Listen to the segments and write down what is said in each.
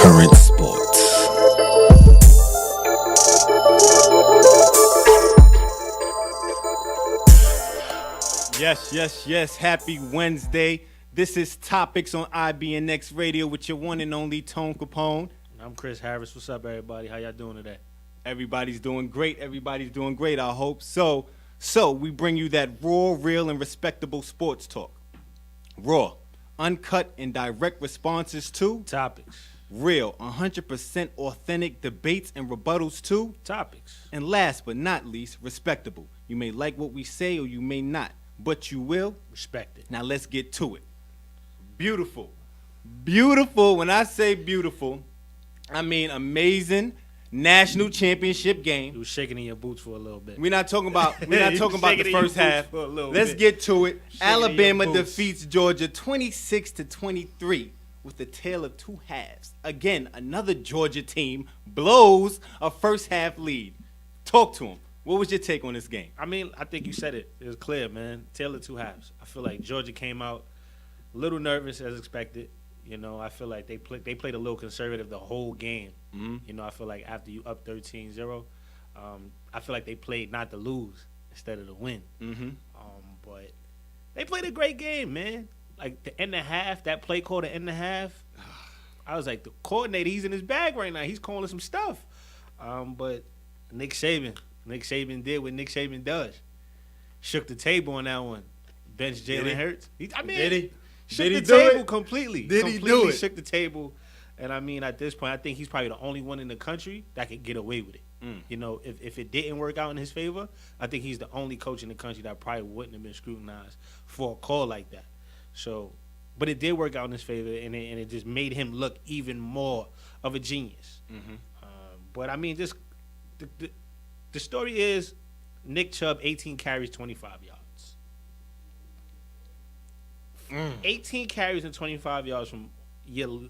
Current sports. Yes. Happy Wednesday. This is Topics on IBNX Radio with your one and only Tone Capone. I'm Chris Harris. What's up, everybody? How y'all doing today? Everybody's doing great. I hope so. So we bring you that raw, real, and respectable sports talk. Raw, uncut, and direct responses to Topics. real, 100% authentic debates and rebuttals to Topics. and last but not least, respectable. You may like what we say or you may not, but you will Respect it. Now let's get to it. Beautiful. When I say beautiful, I mean amazing national championship You game. was shaking in your boots for a little bit. We're not talking about You the shaking in your first half. boots for a little Let's bit. get to it. Shaking in your Alabama boots. defeats Georgia 26-23 with a tale of two halves. Again, another Georgia team blows a first half lead. Talk to him. What was your take on this game? I mean, I think you said it. It was clear, man. Tale of two halves. I feel like Georgia came out a little nervous as expected. You know, I feel like they played a little conservative the whole game. Mm-hmm. You know, I feel like after you up 13-0, I feel like they played not to lose instead of to win. Mm-hmm. But they played a great game, man. Like the end of half, that play call the end of half, I was like, the coordinator, he's in his bag right now. He's calling some stuff. But Nick Saban did what Nick Saban does. Shook the table on that one. Bench Did he? Jalen Hurts. Did he? Shook Did he the do table it? completely. Did he Completely do it? Shook the table. And I mean, at this point, I think he's probably the only one in the country that could get away with it. You know, if it didn't work out in his favor, I think he's the only coach in the country that probably wouldn't have been scrutinized for a call like that. So, but it did work out in his favor, and it just made him look even more of a genius. Mm-hmm. But I mean, just the story is Nick Chubb, 18 carries, 25 yards. 18 carries and 25 yards from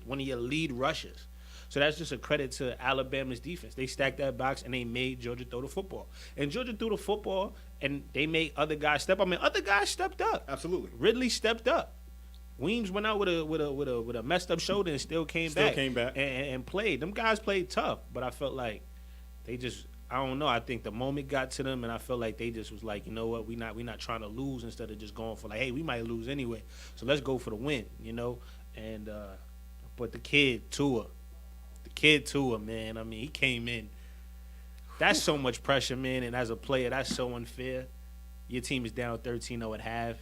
one of your lead rushers. So that's just a credit to Alabama's defense. They stacked that box and they made Georgia throw the football. And Georgia threw the football and they made other guys step up. I mean, other guys stepped up. Absolutely. Ridley stepped up. Weems went out with a messed up shoulder and still came back and played. Them guys played tough, but I felt like they just, I don't know. I think the moment got to them, and I felt like they just was like, you know what, we not trying to lose instead of just going for like, hey, we might lose anyway, so let's go for the win, you know. And but the kid Tua, man. I mean, he came in. That's so much pressure, man. And as a player, that's so unfair. Your team is down 13-0 at half,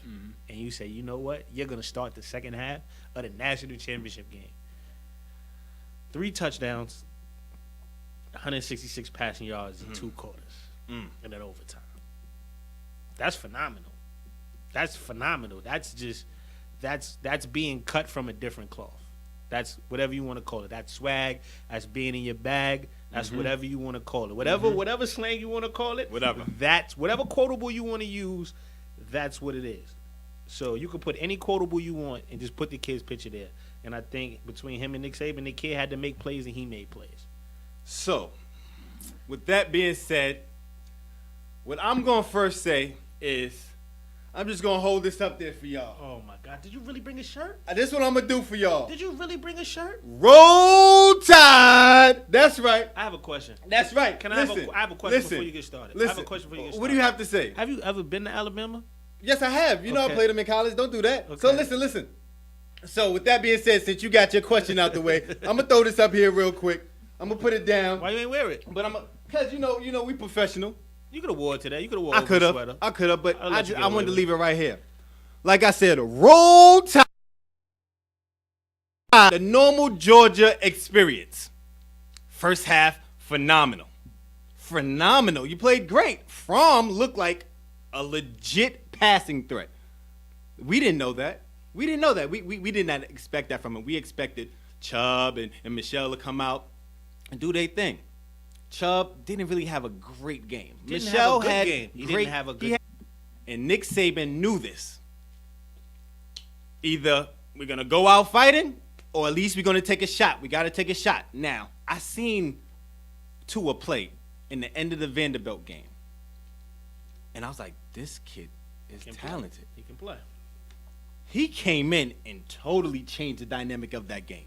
and you say, you know what, you're gonna start the second half of the national championship game. 3 touchdowns. 166 passing yards in 2 quarters and then overtime. That's phenomenal. That's being cut from a different cloth. That's whatever you want to call it. That's swag. That's being in your bag. That's whatever you want to call it. Whatever slang you want to call it. That's whatever quotable you want to use. That's what it is. So you can put any quotable you want and just put the kid's picture there. And I think between him and Nick Saban, the kid had to make plays and he made plays. So, with that being said, what I'm going to first say is I'm just going to hold this up there for y'all. Oh, my God. Did you really bring a shirt? This is what I'm going to do for y'all. Did you really bring a shirt? Roll Tide! That's right. I have a question. That's right. I have a question before you get started. I have a question before you get started. What do you have to say? Have you ever been to Alabama? Yes, I have. You know I played them in college. Don't do that. Okay. So listen. So with that being said, since you got your question out the way, I'm going to throw this up here real quick. I'm going to put it down. Why you ain't wear it? But because, you know, we professional. You could have wore it today. You could have wore I it could over the sweater. I could have, but I'll let you get I away wanted to with leave it right here. Like I said, Roll Tide. The normal Georgia experience. First half, phenomenal. You played great. Fromm looked like a legit passing threat. We didn't know that. We did not expect that from him. We expected Chubb and Michelle to come out and do their thing. Chubb didn't really have a great game. Michelle had game. He didn't have a good. And Nick Saban knew this. Either we're gonna go out fighting, or at least we're gonna take a shot. We gotta take a shot. Now, I seen Tua play in the end of the Vanderbilt game, and I was like, this kid is talented. He can play. He came in and totally changed the dynamic of that game.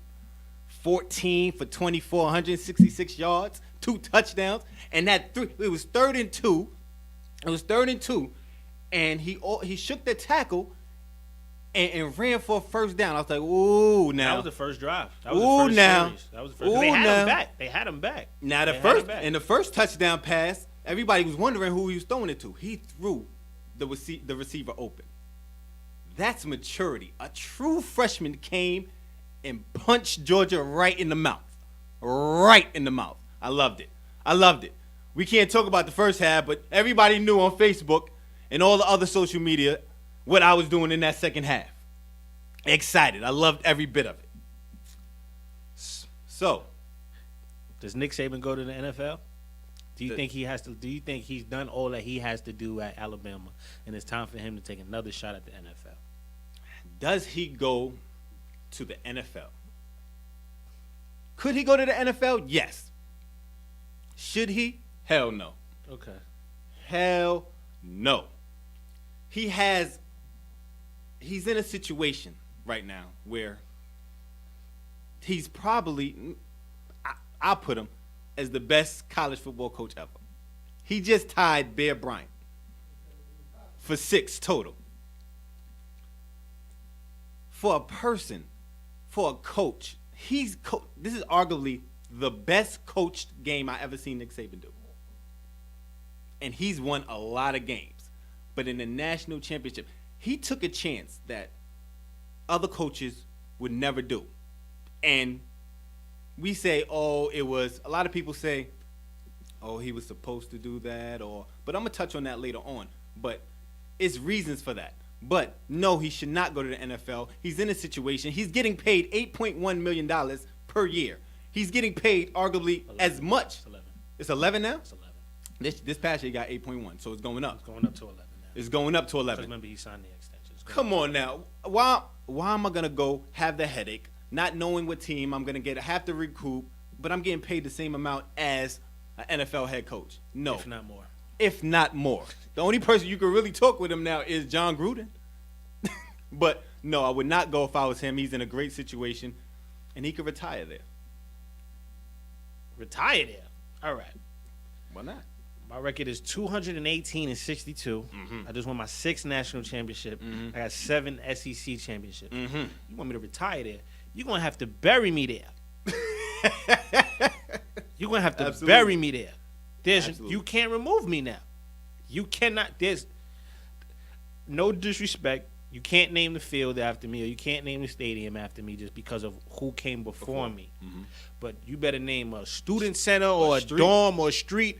14 for 24, 166 yards, 2 touchdowns, and that it was 3rd and 2. It was 3rd and 2, and he shook the tackle and ran for a first down. I was like, ooh, now. That was the first drive. That was the first series. That was the first. They had him back. They had him back. Now the first touchdown pass, everybody was wondering who he was throwing it to. He threw the receiver open. That's maturity. A true freshman came and punched Georgia right in the mouth. Right in the mouth. I loved it. We can't talk about the first half, but everybody knew on Facebook and all the other social media what I was doing in that second half. Excited. I loved every bit of it. So, does Nick Saban go to the NFL? Do you think he has to? Do you think he's done all that he has to do at Alabama, and it's time for him to take another shot at the NFL? Does he go to the NFL? Could he go to the NFL? Yes. Should he? Hell no. Okay. Hell no. He's in a situation right now where he's probably, I'll put him as the best college football coach ever. He just tied Bear Bryant for 6 total. For a coach, this is arguably the best coached game I ever seen Nick Saban do. And he's won a lot of games. But in the national championship, he took a chance that other coaches would never do. And we say, a lot of people say, he was supposed to do that, but I'm going to touch on that later on. But it's reasons for that. But no, he should not go to the NFL. He's in a situation. He's getting paid $8.1 million per year. He's getting paid arguably 11. As much. It's 11. It's 11 now? It's 11. This past year he got 8.1, so it's going up. It's going up to 11 now. It's going up to 11. Remember, he signed the extension. Come on now. Why am I going to go have the headache, not knowing what team I'm going to get, have to recoup, but I'm getting paid the same amount as an NFL head coach? No. If not more. The only person you can really talk with him now is John Gruden. But no, I would not go if I was him. He's in a great situation, and he could retire there. Retire there? All right. Why not? My record is 218 and 62. Mm-hmm. I just won my 6th national championship. Mm-hmm. I got 7 SEC championships. Mm-hmm. You want me to retire there? You're going to have to bury me there. You're going to have to bury me there. You can't remove me now. You cannot. There's no disrespect. You can't name the field after me, or you can't name the stadium after me just because of who came before me. Mm-hmm. But you better name a student center or a dorm or a street,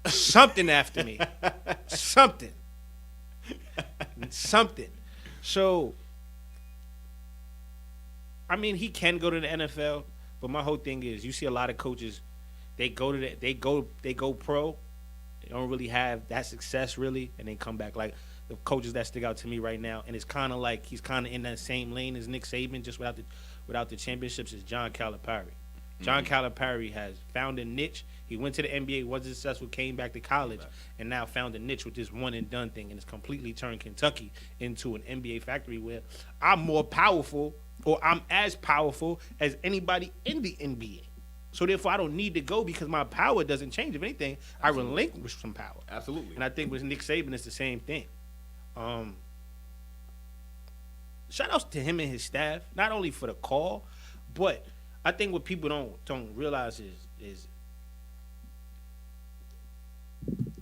something after me. Something. So, I mean, he can go to the NFL, but my whole thing is, you see a lot of coaches, they go pro, they don't really have that success really, and they come back. Like the coaches that stick out to me right now, and it's kind of like he's kind of in that same lane as Nick Saban, just without the championships, is John Calipari. John Calipari has found a niche. He went to the NBA, was successful, came back to college, and now found a niche with this one and done thing, and it's completely turned Kentucky into an NBA factory where I'm more powerful, or I'm as powerful as anybody in the NBA. So therefore, I don't need to go because my power doesn't change. If anything, I relinquish some power. Absolutely. And I think with Nick Saban, it's the same thing. Shout outs to him and his staff, not only for the call, but I think what people don't realize is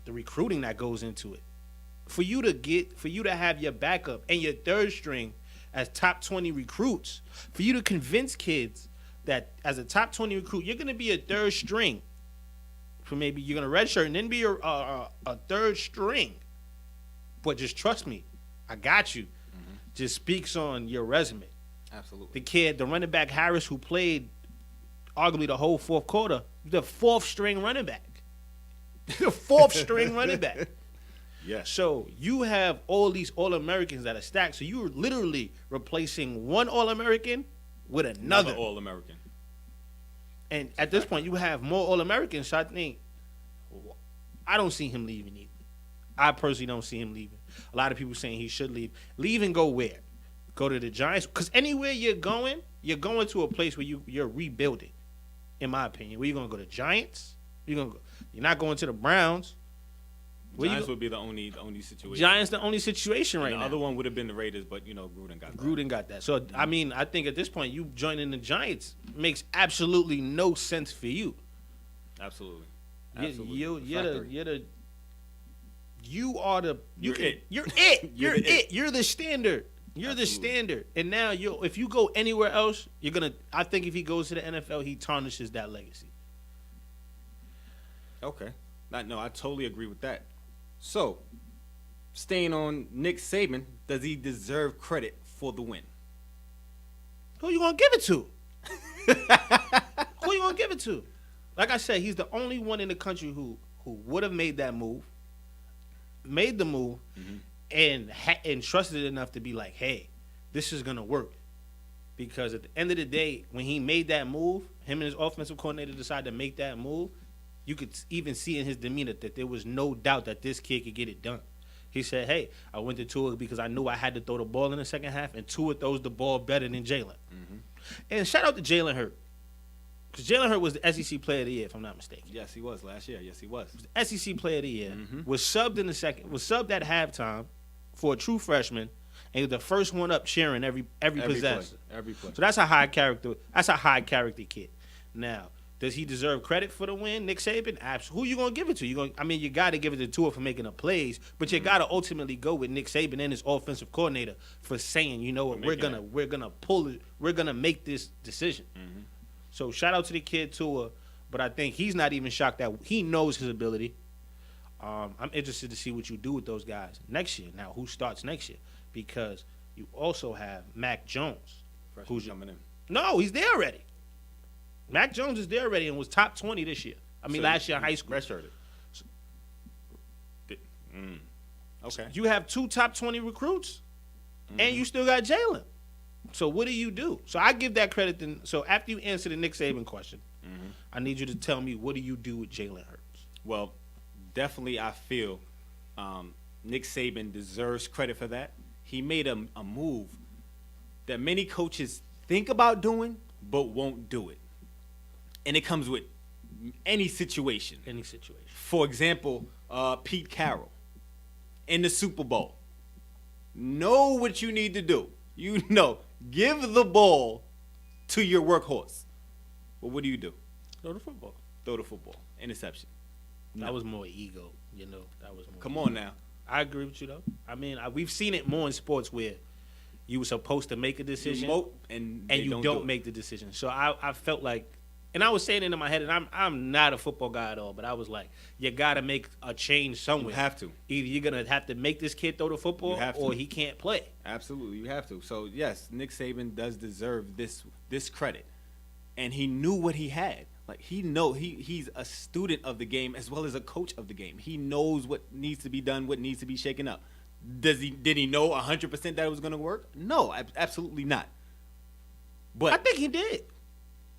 the recruiting that goes into it. For you to have your backup and your third string as top 20 recruits, for you to convince kids that as a top 20 recruit, you're going to be a third string. For maybe you're going to redshirt and then be a third string. But just trust me, I got you. Mm-hmm. Just speaks on your resume. Absolutely. The running back Harris, who played arguably the whole fourth quarter, the 4th string running back. The 4th string running back. Yeah. So you have all these All-Americans that are stacked. So you're literally replacing one All-American with another All-American. And at this point, you have more All-Americans. So I don't see him leaving either. I personally don't see him leaving. A lot of people saying he should leave. Leave and go where? Go to the Giants? Because anywhere you're going, you're going to a place where you're rebuilding, in my opinion. Where you gonna go to Giants? You're not going to the Browns. Giants would be the only situation. Giants the only situation right now. The other one would have been the Raiders, but Gruden got that. Gruden got that. So I mean, I think at this point, you joining the Giants makes absolutely no sense for you. Absolutely. You're the standard. You're the standard. And now if you go anywhere else, I think if he goes to the NFL, he tarnishes that legacy. Okay. No, I totally agree with that. So, staying on Nick Saban, does he deserve credit for the win? Who you gonna give it to? Who you gonna give it to? Like I said, he's the only one in the country who would have made that move, and trusted it enough to be like, hey, this is gonna work. Because at the end of the day, when he made that move, him and his offensive coordinator decided to make that move. You could even see in his demeanor that there was no doubt that this kid could get it done. He said, hey, I went to Tua because I knew I had to throw the ball in the second half, and Tua throws the ball better than Jalen. Mm-hmm. And shout out to Jalen Hurts. Because Jalen Hurts was the SEC Player of the Year, if I'm not mistaken. Yes, he was last year. Yes, he was. The SEC Player of the Year. Was subbed at halftime for a true freshman, and he was the first one up cheering every possession. Every play. So that's a high character kid. Now, does he deserve credit for the win, Nick Saban? Absolutely. Who you gonna give it to? You got to give it to Tua for making the plays, but you got to ultimately go with Nick Saban and his offensive coordinator for saying, you know what, we're gonna pull it, we're gonna make this decision. Mm-hmm. So shout out to the kid Tua, but I think he's not even shocked that he knows his ability. I'm interested to see what you do with those guys next year. Now, who starts next year? Because you also have Mac Jones, who's coming in. No, he's there already. Mac Jones is there already and was top 20 this year. Last year in high school. Redshirted. Okay. You have 2 top 20 recruits, and you still got Jalen. So what do you do? So I give that credit. So after you answer the Nick Saban question, I need you to tell me, what do you do with Jalen Hurts? Well, definitely I feel Nick Saban deserves credit for that. He made a move that many coaches think about doing but won't do it. And it comes with any situation. For example, Pete Carroll in the Super Bowl. Know what you need to do. Give the ball to your workhorse. But what do? Throw the football. Interception. That was more ego, That was more. Come on now. I agree with you, though. We've seen it more in sports where you were supposed to make a decision and you don't make the decision. So I felt like, and I was saying it in my head, and I'm not a football guy at all, but I was like, you got to make a change somewhere. You have to. Either you're going to have to make this kid throw the football or he can't play. Absolutely, you have to. So, yes, Nick Saban does deserve this credit. And he knew what he had. Like, he's a student of the game as well as a coach of the game. He knows what needs to be done, what needs to be shaken up. Did he know 100% that it was going to work? No, absolutely not. But I think he did.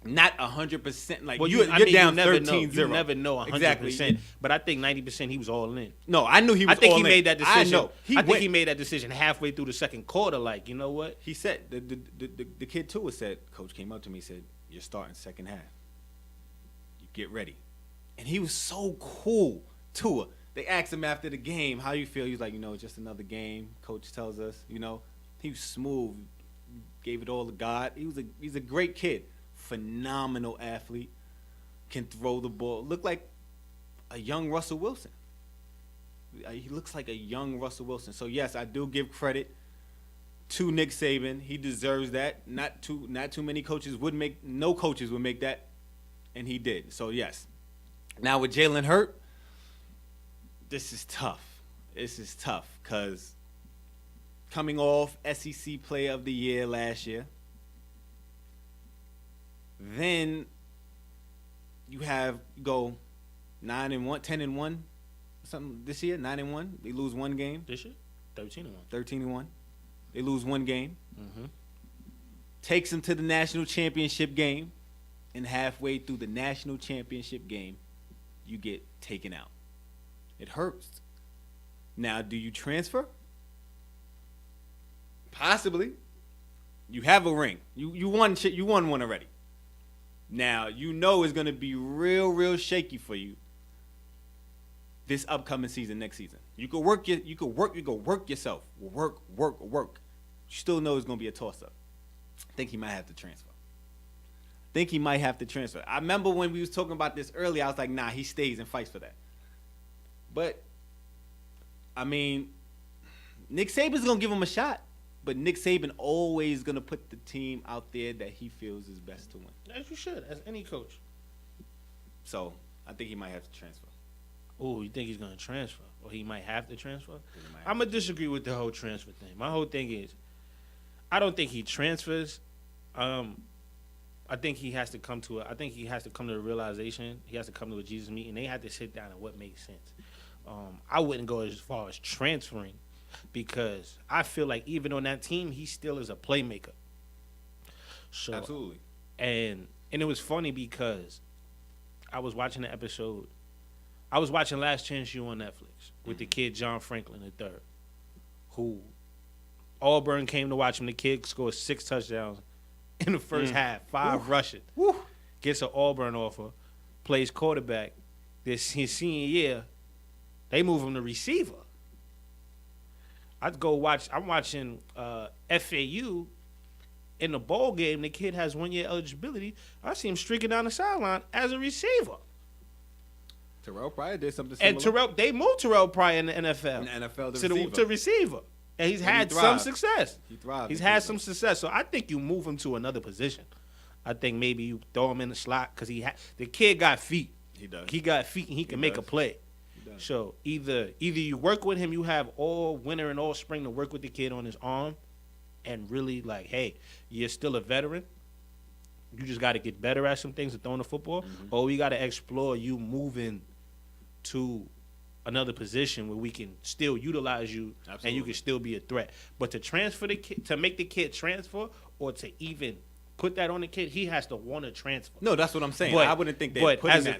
Not 100%. Like, you're down 13-0. You never know 100%. Exactly. But I think 90% he was all in. No, I knew he was all in. I think he made that decision. I know. I think he made that decision halfway through the second quarter. Like, you know what? He said, the kid Tua said, Coach came up to me and said, you're starting second half. You get ready. And he was so cool, Tua. They asked him after the game, how you feel? He was like, just another game, Coach tells us. He was smooth, gave it all to God. He's a great kid. Phenomenal athlete, can throw the ball. Look like a young Russell Wilson. He looks like a young Russell Wilson. So yes, I do give credit to Nick Saban. He deserves that. Not too many coaches would make. No coaches would make that, and he did. So yes. Now with Jalen Hurts, this is tough. Because coming off SEC Player of the Year last year. Then you go 9-1, 10-1, something this year. 9-1. They lose one game. This year, 13-1. 13-1. They lose one game. Mm-hmm. Takes them to the national championship game, and halfway through the national championship game, you get taken out. It hurts. Now, do you transfer? Possibly. You have a ring. You won shit. You won one already. Now you know it's gonna be real shaky for you this upcoming season, next season. You could work yourself. Work. You still know it's gonna be a toss up. I think he might have to transfer. I remember when we was talking about this earlier, I was like, nah, he stays and fights for that. But I mean, Nick Saban's gonna give him a shot. But Nick Saban always gonna put the team out there that he feels is best to win. As you should, as any coach. So I think he might have to transfer. Oh, you think he's gonna transfer, or he might have to transfer? I'm gonna disagree with the whole transfer thing. My whole thing is, I don't think he transfers. I think he has to come to the realization. He has to come to a Jesus meeting. They have to sit down and what makes sense. I wouldn't go as far as transferring. Because I feel like even on that team, he still is a playmaker. So, absolutely. And it was funny because I was watching the episode. I was watching Last Chance U on Netflix with the kid John Franklin III, who Auburn came to watch him. The kid scored 6 touchdowns in the first half, 5 rushing. Gets an Auburn offer, plays quarterback. His senior year, they move him to receiver. I'm watching FAU in the bowl game. The kid has 1 year eligibility. I see him streaking down the sideline as a receiver. Terrell Pryor did something similar. And they moved Terrell Pryor in the NFL. To receiver. And he's had some success. He's had some success. So I think you move him to another position. I think maybe you throw him in the slot because the kid got feet. He does. He got feet and he can make a play. So either you work with him, you have all winter and all spring to work with the kid on his arm, and really like, hey, you're still a veteran. You just got to get better at some things of throwing the football, or we got to explore you moving to another position where we can still utilize you. Absolutely. And you can still be a threat. But to transfer the kid, to make the kid transfer, or to even put that on the kid, he has to want to transfer. No, that's what I'm saying. But I wouldn't think they. But as a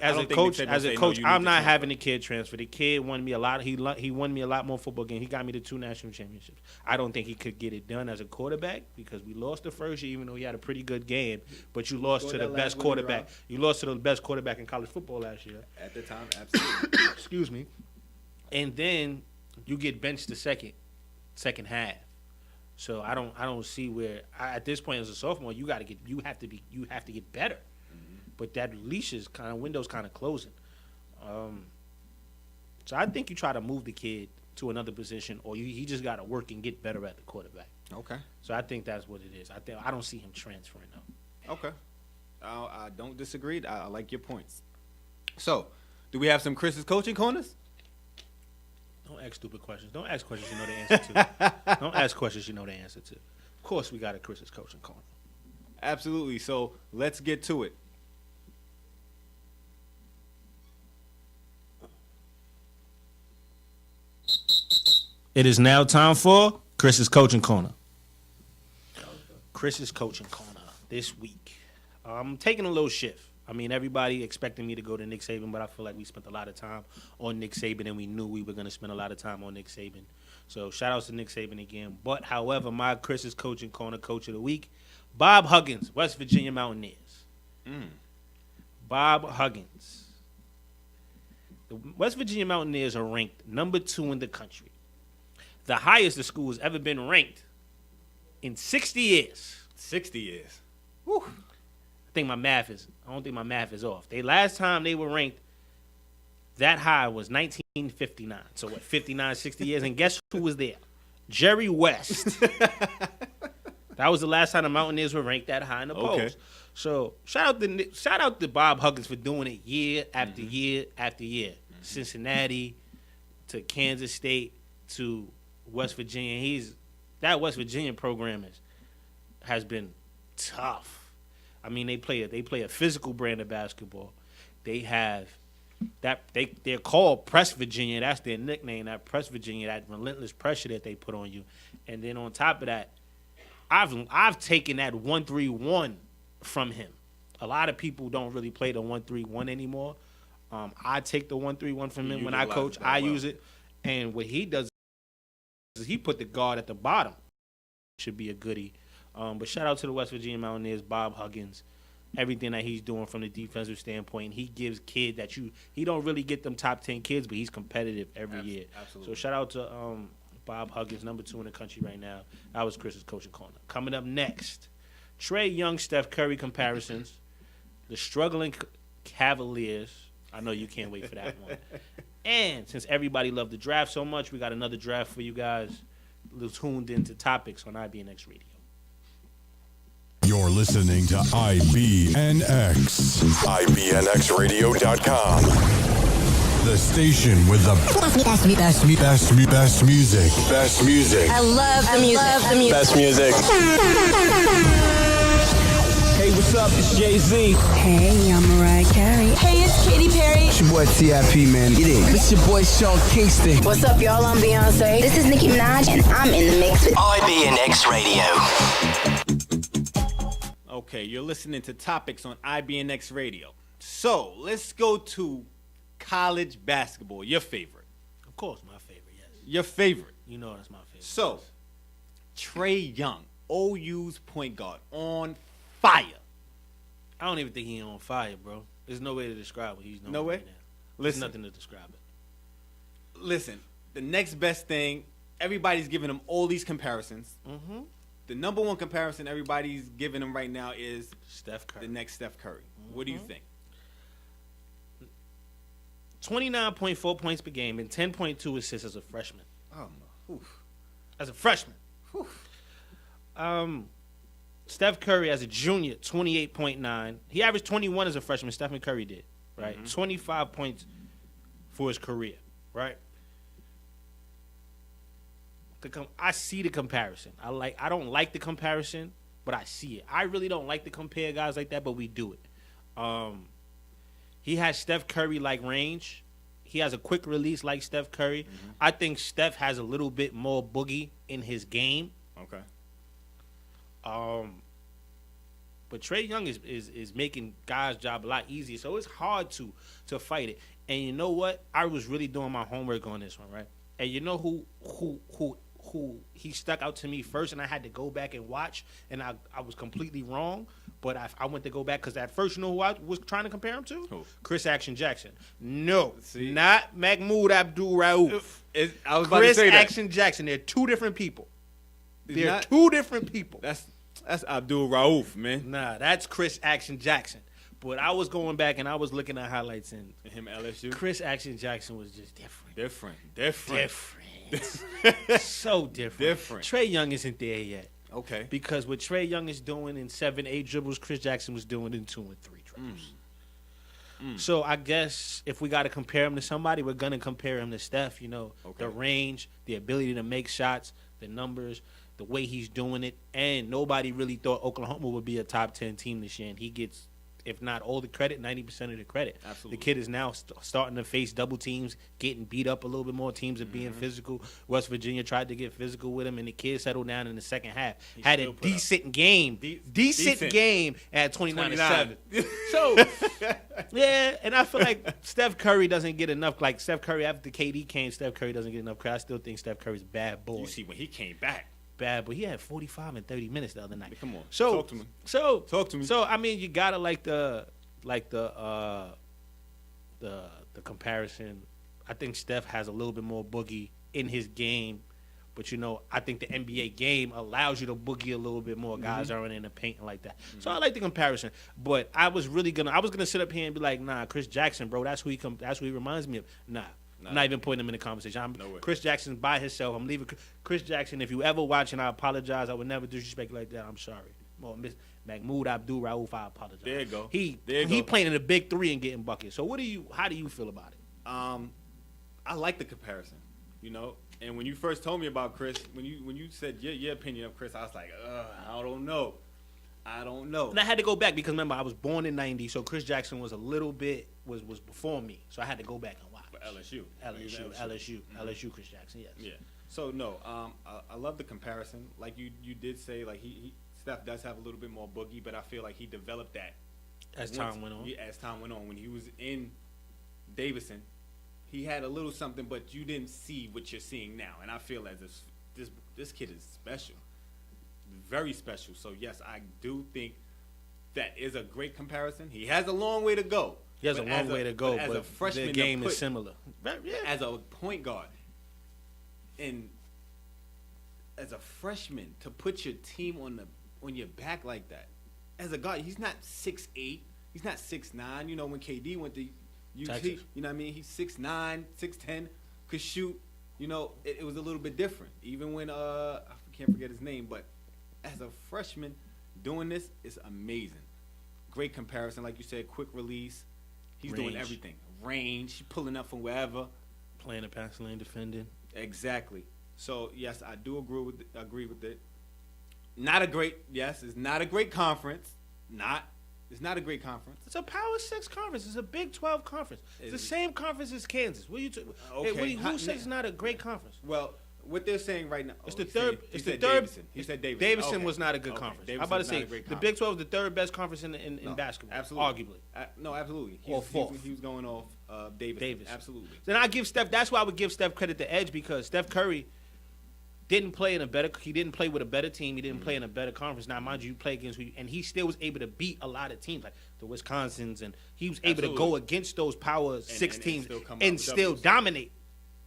coach, I'm not having the kid transfer. The kid won me a lot. He won me a lot more football games. He got me to 2 national championships. I don't think he could get it done as a quarterback because we lost the first year, even though he had a pretty good game. But you lost to the best quarterback. You lost to the best quarterback in college football last year. At the time, absolutely. Excuse me. And then you get benched the second half. So I don't see where at this point as a sophomore you have to get better, but that window's kind of closing. So I think you try to move the kid to another position, or he just got to work and get better at the quarterback. Okay. So I think that's what it is. I don't see him transferring though. Okay. I don't disagree. I like your points. So, do we have some Chris's coaching corners? Don't ask stupid questions. Don't ask questions you know the answer to. Don't ask questions you know the answer to. Of course, we got a Chris's coaching corner. Absolutely. So let's get to it. It is now time for Chris's coaching corner. Chris's coaching corner this week. I'm taking a little shift. I mean, everybody expecting me to go to Nick Saban, but I feel like we spent a lot of time on Nick Saban, and we knew we were going to spend a lot of time on Nick Saban. So, shout-outs to Nick Saban again. But, however, my Chris's coaching corner coach of the week, Bob Huggins, West Virginia Mountaineers. Bob Huggins. The West Virginia Mountaineers are ranked number 2 in the country. The highest the school has ever been ranked in 60 years. 60 years. Whew. I don't think my math is off. Last time they were ranked that high was 1959. So 59, 60 years. And guess who was there? Jerry West. That was the last time the Mountaineers were ranked that high in the polls. So shout out to Bob Huggins for doing it year after year after year. Cincinnati to Kansas State to West Virginia. That West Virginia program has been tough. I mean, they play a physical brand of basketball. They have they're called Press Virginia. That's their nickname. That Press Virginia. That relentless pressure that they put on you. And then on top of that, I've taken that 1-3-1 from him. A lot of people don't really play the 1-3-1 anymore. I take the 1-3-1 from him when I coach. I use it, and what he does is he put the guard at the bottom. Should be a goodie. But shout out to the West Virginia Mountaineers, Bob Huggins. Everything that he's doing from the defensive standpoint, he gives kid that he don't really get them top 10 kids, but he's competitive every year. Absolutely. So shout out to Bob Huggins, number 2 in the country right now. That was Chris's coaching corner. Coming up next, Trae Young, Steph Curry comparisons, the struggling Cavaliers. I know you can't wait for that one. And since everybody loved the draft so much, we got another draft for you guys. Tuned into Topics on IBNX Radio. You're listening to IBNX. IBNXradio.com. The station with the best music. Best music. I love the music. Best music. Hey, what's up? It's Jay-Z. Hey, I'm Mariah Carey. Hey, it's Katy Perry. It's your boy T.I.P., man. Get in. It's your boy Sean Kingston. What's up, y'all? I'm Beyonce. This is Nicki Minaj, and I'm in the mix with IBNX Radio. Okay, you're listening to Topics on IBNX Radio. So, let's go to college basketball. Your favorite. Of course, my favorite, yes. Your favorite. You know that's my favorite. So, Trae Young, OU's point guard, on fire. I don't even think he's on fire, bro. There's no way to describe what he's doing. No way? Right now. There's Listen. nothing to describe it. Listen, the next best thing, everybody's giving him all these comparisons. Mm-hmm. The number one comparison everybody's giving him right now is Steph Curry. the next Steph Curry. What do you think? 29.4 points per game and 10.2 assists as a freshman. Oh, oof. As a freshman. Steph Curry as a junior, 28.9. He averaged 21 as a freshman. Stephen Curry did, right? 25 points for his career, right? I see the comparison. I don't like the comparison, but I see it. I really don't like to compare guys like that, but we do it. He has Steph Curry like range. He has a quick release like Steph Curry. I think Steph has a little bit more boogie in his game. Okay. But Trae Young is making guys' job a lot easier, so it's hard to fight it. And you know what? I was really doing my homework on this one, right? And you know who he stuck out to me first, and I had to go back and watch, and I was completely wrong. But I went to go back because at first, you know who I was trying to compare him to? Who? Chris Action Jackson. No, See? not Mahmoud Abdul-Rauf. I was about to Chris say that. Action Jackson. They're two different people. They're not- two different people. That's Abdul Rauf, man. Nah, that's Chris Action Jackson. But I was going back and I was looking at highlights, and Him LSU. Chris Action Jackson was just different. Different. So different. Different. Trae Young isn't there yet. Okay. Because what Trae Young is doing in 7, 8 dribbles, Chris Jackson was doing in 2 and 3 dribbles. So I guess if we got to compare him to somebody, we're going to compare him to Steph. You know, Okay. the range, the ability to make shots, the numbers, the way he's doing it. And nobody really thought Oklahoma would be a top 10 team this year. And he gets, if not all the credit, 90% of the credit. Absolutely. The kid is now starting to face double teams, getting beat up a little bit more. Teams are being physical. West Virginia tried to get physical with him, and the kid settled down in the second half. Had a still put up. decent game. Decent decent. game at 29-7. 29. So, yeah, and I feel like Steph Curry doesn't get enough. Like, Steph Curry, after KD came, Steph Curry doesn't get enough credit. I still think Steph Curry's a bad boy. You see when he came back. Bad, but he had 45 and 30 minutes the other night. Come on. So, Talk to me. Talk to me. So, I mean, you gotta like the comparison. I think Steph has a little bit more boogie in his game, but you know, I think the NBA game allows you to boogie a little bit more. Guys aren't in the paint like that. So I like the comparison. But I was gonna sit up here and be like, nah, Chris Jackson, bro, that's who he reminds me of. Nah. I'm not even putting him in the conversation. No way. Chris Jackson's by himself. I'm leaving Chris Jackson. If you ever watch, and I apologize, I would never disrespect you like that. I'm sorry. Well, Mahmoud Abdul-Rauf, I apologize. There you go. He There you go. playing in the big three and getting buckets. So how do you feel about it? I like the comparison, you know. And when you first told me about Chris, when you said your opinion of Chris, I was like, I don't know. And I had to go back because remember I was born in '90, so Chris Jackson was a little bit was before me. So I had to go back and watch. LSU. LSU, Chris Jackson, yes. Yeah. So no, I love the comparison. Like you did say, like Steph does have a little bit more boogie, but I feel like he developed that As time went on. Yeah, as time went on, when he was in Davidson, he had a little something, but you didn't see what you're seeing now. And I feel as this kid is special. very special. So, yes, I do think that is a great comparison. He has a long way to go. He has a long way to go, but as a freshman, the game is similar. Yeah. As a point guard, and as a freshman, to put your team on your back like that, as a guard, he's not 6'8", he's not 6'9". You know, when KD went to UT, Texas. you know what I mean? He's 6'9", 6'10", could shoot. You know, it was a little bit different. Even when I can't forget his name, but as a freshman, doing this is amazing. Great comparison, like you said, quick release. He's doing everything. Range, pulling up from wherever. Playing the pass lane, defending. Exactly. So, yes, I do agree with it. Not a great, yes, it's not a great conference. It's not a great conference. It's a Power 6 conference. It's a Big 12 conference. It's the same conference as Kansas. What are you okay. Who says it's not a great conference? Well, what they're saying right now. It's the third. He said Davidson. Davidson okay. was not a good conference. I'm about to say the Big 12 is the third best conference in basketball. Absolutely. Arguably. No, absolutely. Fourth. He was going off Davis. Absolutely. Then I give Steph. That's why I would give Steph credit the edge, because Steph Curry didn't play He didn't play with a better team. He didn't play in a better conference. Now, mind you play against and he still was able to beat a lot of teams like the Wisconsins, and he was able to go against those Power 6 teams and still dominate.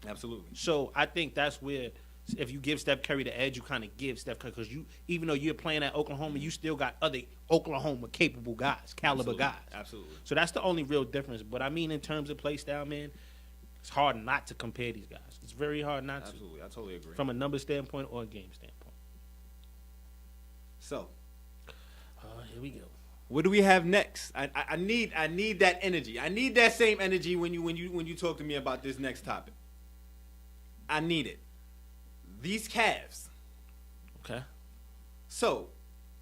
Absolutely. So I think that's where, if you give Steph Curry the edge, you kind of give Steph Curry, because even though you're playing at Oklahoma, you still got other Oklahoma capable guys, caliber guys. Absolutely. So that's the only real difference. But I mean, in terms of play style, man, it's hard not to compare these guys. It's very hard not to. Absolutely. I totally agree. From a number standpoint or a game standpoint. So, here we go. What do we have next? I need that energy. I need that same energy when you talk to me about this next topic. I need it. These Cavs. Okay. So,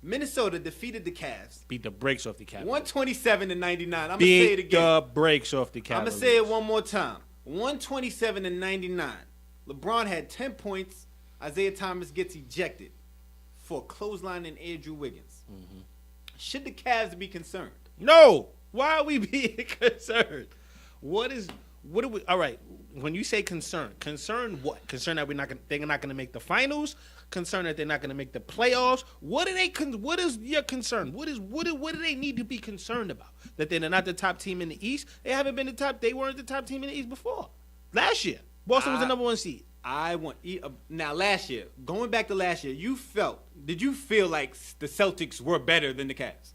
Minnesota defeated the Cavs. Beat the brakes off the Cavs. 127-99. I'm going to say it again. Beat the brakes off the Cavs. I'm going to say it one more time. 127-99. LeBron had 10 points. Isaiah Thomas gets ejected for clotheslining Andrew Wiggins. Mm-hmm. Should the Cavs be concerned? No. Why are we being concerned? What are we? All right. When you say concern what? Concern that they're not going to make the finals? Concern that they're not going to make the playoffs? What is your concern? What do they need to be concerned about? That they're not the top team in the East? They haven't been they weren't the top team in the East before. Last year, Boston was the number 1 seed. Now last year, going back to last year, did you feel like the Celtics were better than the Cavs?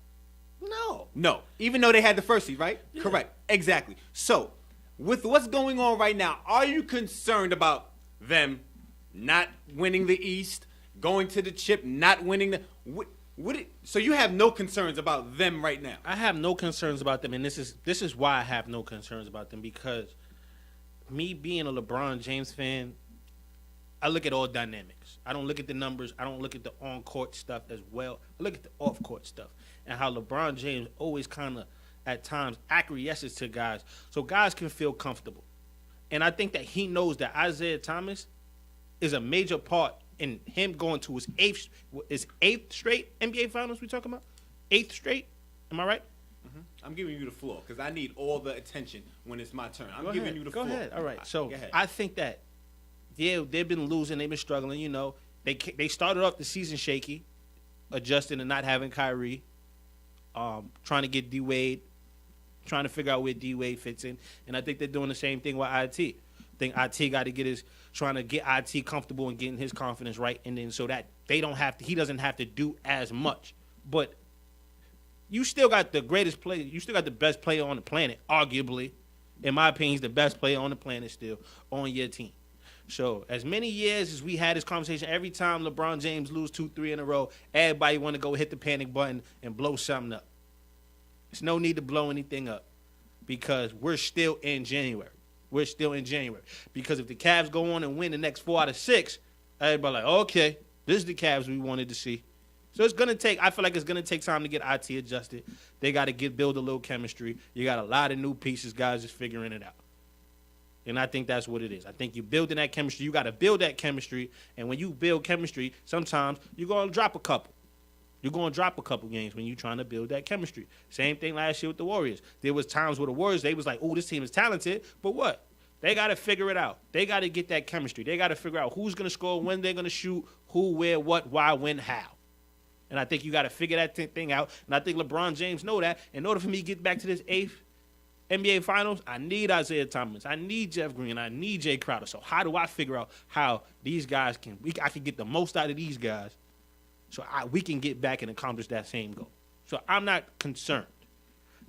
No. Even though they had the first seed, right? Yeah. Correct. Exactly. So, with what's going on right now, are you concerned about them not winning the East, going to the chip, not winning so you have no concerns about them right now? I have no concerns about them, and this is why I have no concerns about them, because me being a LeBron James fan, I look at all dynamics. I don't look at the numbers. I don't look at the on-court stuff as well. I look at the off-court stuff and how LeBron James always kind of, at times, acquiesces to guys so guys can feel comfortable. And I think that he knows that Isaiah Thomas is a major part in him going to his eighth straight NBA Finals we talking about? 8th straight? Am I right? Mm-hmm. I'm giving you the floor because I need all the attention when it's my turn. I'm giving you the floor. Go ahead. All right. So I think that, they've been losing. They've been struggling. You know, they started off the season shaky, adjusting to not having Kyrie, trying to get D-Wade, trying to figure out where D-Wade fits in. And I think they're doing the same thing with IT. I think IT got to trying to get IT comfortable and getting his confidence right, and then so that he doesn't have to do as much. But you still got the greatest player. You still got the best player on the planet, arguably. In my opinion, he's the best player on the planet still on your team. So as many years as we had this conversation, every time LeBron James lose 2-3 in a row, everybody want to go hit the panic button and blow something up. There's no need to blow anything up because we're still in January. Because if the Cavs go on and win the next 4 out of 6, everybody like, okay, this is the Cavs we wanted to see. So I feel like it's going to take time to get IT adjusted. They got to build a little chemistry. You got a lot of new pieces, guys just figuring it out. And I think that's what it is. I think you're building that chemistry. You got to build that chemistry. And when you build chemistry, sometimes you're going to drop a couple. You're going to drop a couple games when you're trying to build that chemistry. Same thing last year with the Warriors. There was times where the Warriors, they was like, oh, this team is talented. But what? They got to figure it out. They got to get that chemistry. They got to figure out who's going to score, when they're going to shoot, who, where, what, why, when, how. And I think you got to figure that thing out. And I think LeBron James know that. In order for me to get back to this 8th NBA Finals, I need Isaiah Thomas. I need Jeff Green. I need Jay Crowder. So how do I figure out how these guys I can get the most out of these guys so we can get back and accomplish that same goal? So I'm not concerned.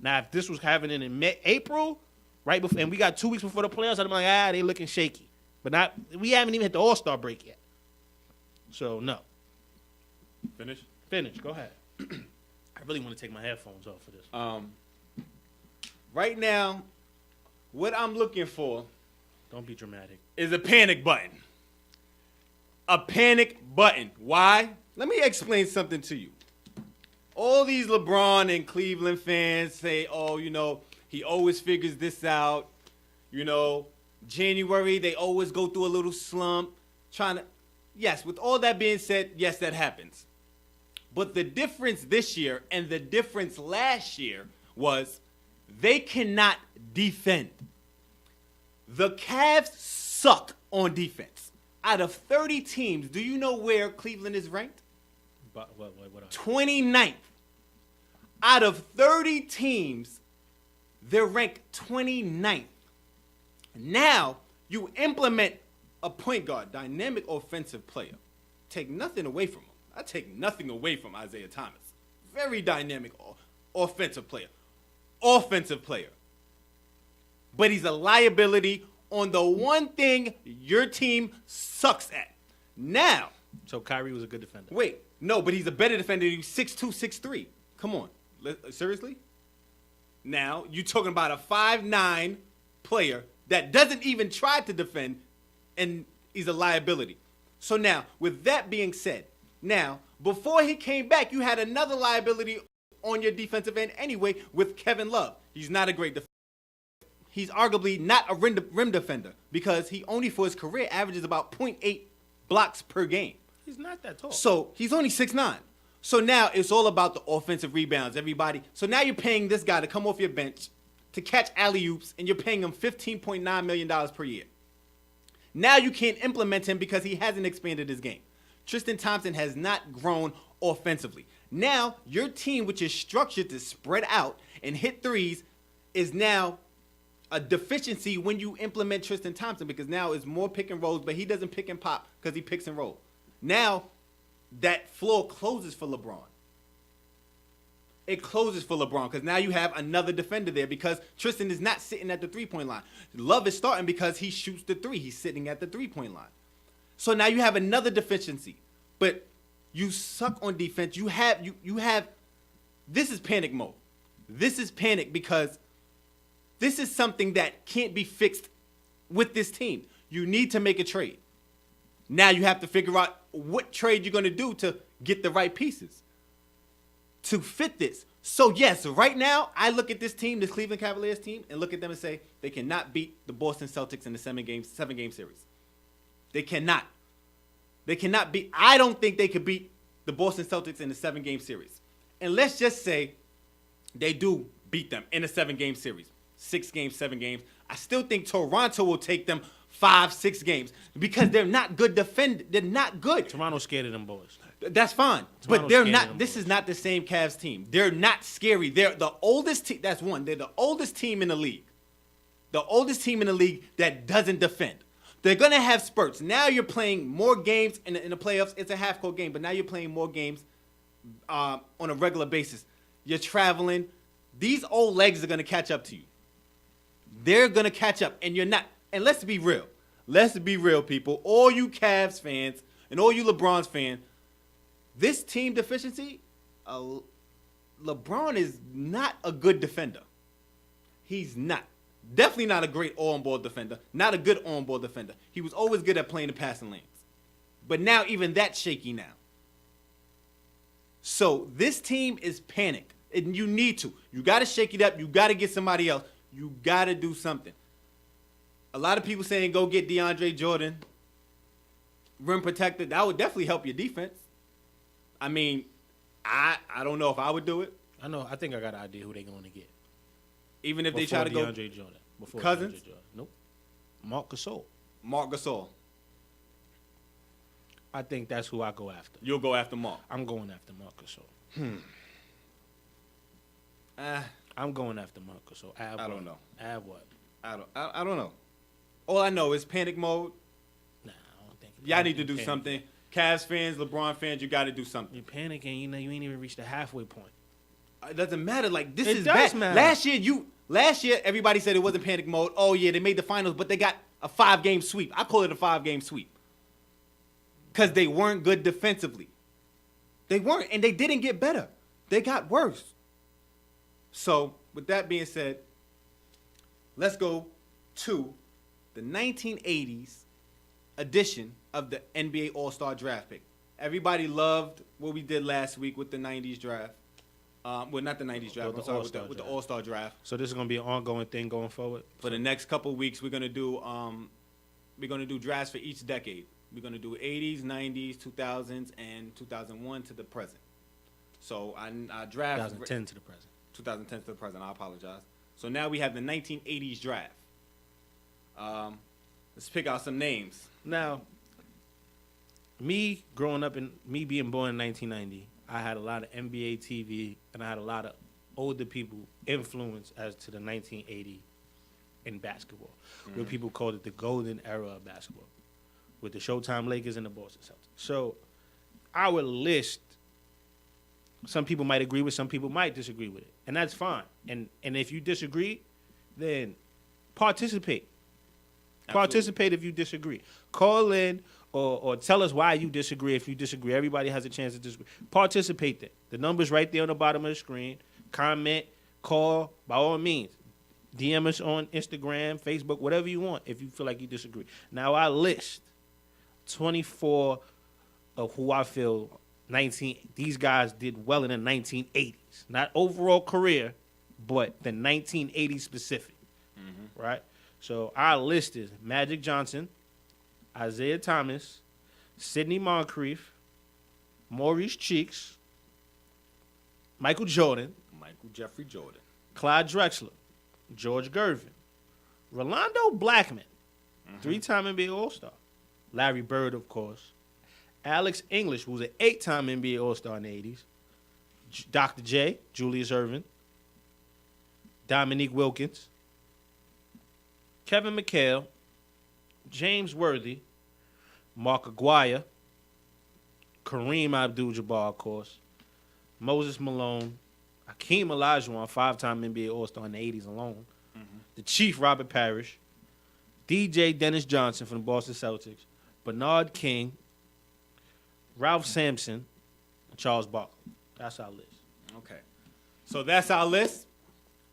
Now, if this was happening in April, right before, and we got 2 weeks before the playoffs, I'd be like, they looking shaky. But we haven't even hit the All-Star break yet. So, no. Finish. Go ahead. I really want to take my headphones off for this. Right now, what I'm looking for. Don't be dramatic. Is a panic button. A panic button. Why? Let me explain something to you. All these LeBron and Cleveland fans say, he always figures this out. January, they always go through a little slump. Yes, with all that being said, yes, that happens. But the difference this year and the difference last year was they cannot defend. The Cavs suck on defense. Out of 30 teams, do you know where Cleveland is ranked? What 29th. Out of 30 teams, they're ranked 29th. Now, you implement a point guard, dynamic offensive player. Take nothing away from him. I take nothing away from Isaiah Thomas. Very dynamic offensive player. But he's a liability on the one thing your team sucks at. Now. So Kyrie was a good defender. Wait. No, but he's a better defender. He's 6'2", 6'3". Come on. Seriously? Now, you're talking about a 5'9" player that doesn't even try to defend, and he's a liability. So now, with that being said, before he came back, you had another liability on your defensive end anyway with Kevin Love. He's not a great defender. He's arguably not a rim defender because he only for his career averages about 0.8 blocks per game. He's not that tall. So he's only 6'9". So now it's all about the offensive rebounds, everybody. So now you're paying this guy to come off your bench to catch alley-oops, and you're paying him $15.9 million per year. Now you can't implement him because he hasn't expanded his game. Tristan Thompson has not grown offensively. Now your team, which is structured to spread out and hit threes, is now a deficiency when you implement Tristan Thompson because now it's more pick and rolls, but he doesn't pick and pop because he picks and roll. Now that floor closes for LeBron. It closes for LeBron because now you have another defender there because Tristan is not sitting at the three-point line. Love is starting because he shoots the three. He's sitting at the three-point line. So now you have another deficiency. But you suck on defense. You have this is panic mode. This is panic because this is something that can't be fixed with this team. You need to make a trade. Now you have to figure out what trade you're going to do to get the right pieces to fit this. So, yes, right now, I look at this team, this Cleveland Cavaliers team, and look at them and say they cannot beat the Boston Celtics in the seven-game series. They cannot. They cannot beat. I don't think they could beat the Boston Celtics in the 7-game series. And let's just say they do beat them in a 7-game series. 6 games, 7 games. I still think Toronto will take them 5, 6 games because they're not good defenders. They're not good. Toronto's scared of them boys. That's fine. But they're not. This is not the same Cavs team. They're not scary. They're the oldest team. That's one. They're the oldest team in the league. The oldest team in the league that doesn't defend. They're going to have spurts. Now you're playing more games in the playoffs. It's a half-court game, but now you're playing more games on a regular basis. You're traveling. These old legs are going to catch up to you. They're going to catch up, and you're not. And let's be real. Let's be real, people. All you Cavs fans and all you LeBron fans, this team deficiency, LeBron is not a good defender. He's not. Definitely not a great on-ball defender. Not a good on-ball defender. He was always good at playing the passing lanes. But now even that's shaky now. So this team is panicked. And you need to. You got to shake it up. You got to get somebody else. You got to do something. A lot of people saying go get DeAndre Jordan, rim protector. That would definitely help your defense. I mean, I don't know if I would do it. I know. I think I got an idea who they're going to get. Even if they try to go DeAndre Jordan. Before Cousins? DeAndre Jordan. Nope. Marc Gasol. Marc Gasol. I think that's who I go after. You'll go after Mark. I'm going after Marc Gasol. I'm going after Marc Gasol. I don't know. Add what? I don't know. All I know is panic mode. Nah, I don't think. Y'all need to do something. Cavs fans, LeBron fans, you got to do something. You're panicking. You ain't even reached the halfway point. It doesn't matter. Like, this It is does bad. matter. Last year, everybody said it wasn't panic mode. Oh, yeah, they made the finals, but they got a 5-game sweep. I call it a 5-game sweep. Because they weren't good defensively. They weren't, and they didn't get better. They got worse. So, with that being said, let's go to the 1980s edition of the NBA All-Star Draft pick. Everybody loved what we did last week with the 90s draft. Well, not the 90s draft. I'm sorry, with the All-Star draft. So this is going to be an ongoing thing going forward? For the next couple weeks, we're going to do drafts for each decade. We're going to do 80s, 90s, 2000s, and 2001 to the present. So I draft 2010 to the present. 2010 to the present. I apologize. So now we have the 1980s draft. Let's pick out some names. Now, me growing up and me being born in 1990, I had a lot of NBA TV and I had a lot of older people influence as to the 1980 in basketball, where people called it the golden era of basketball, with the Showtime Lakers and the Boston Celtics. So our list, some people might agree with, some people might disagree with it, and that's fine. And if you disagree, then participate. Absolutely. Participate if you disagree. Call in or tell us why you disagree if you disagree. Everybody has a chance to disagree. Participate there. The number's right there on the bottom of the screen. Comment, call, by all means. DM us on Instagram, Facebook, whatever you want if you feel like you disagree. Now, I list 24 of who I feel these guys did well in the 1980s. Not overall career, but the 1980s specific. Right? So our list is Magic Johnson, Isaiah Thomas, Sidney Moncrief, Maurice Cheeks, Michael Jordan, Michael Jeffrey Jordan, Clyde Drexler, George Gervin, Rolando Blackman, 3-time NBA All-Star, Larry Bird, of course, Alex English, who was an 8-time NBA All-Star in the 80s, Dr. J, Julius Erving, Dominique Wilkins, Kevin McHale, James Worthy, Mark Aguirre, Kareem Abdul-Jabbar, of course, Moses Malone, Hakeem Olajuwon, 5-time NBA All-Star in the 80s alone, the Chief Robert Parrish, DJ Dennis Johnson from the Boston Celtics, Bernard King, Ralph Sampson, and Charles Barkley. That's our list. Okay. So that's our list.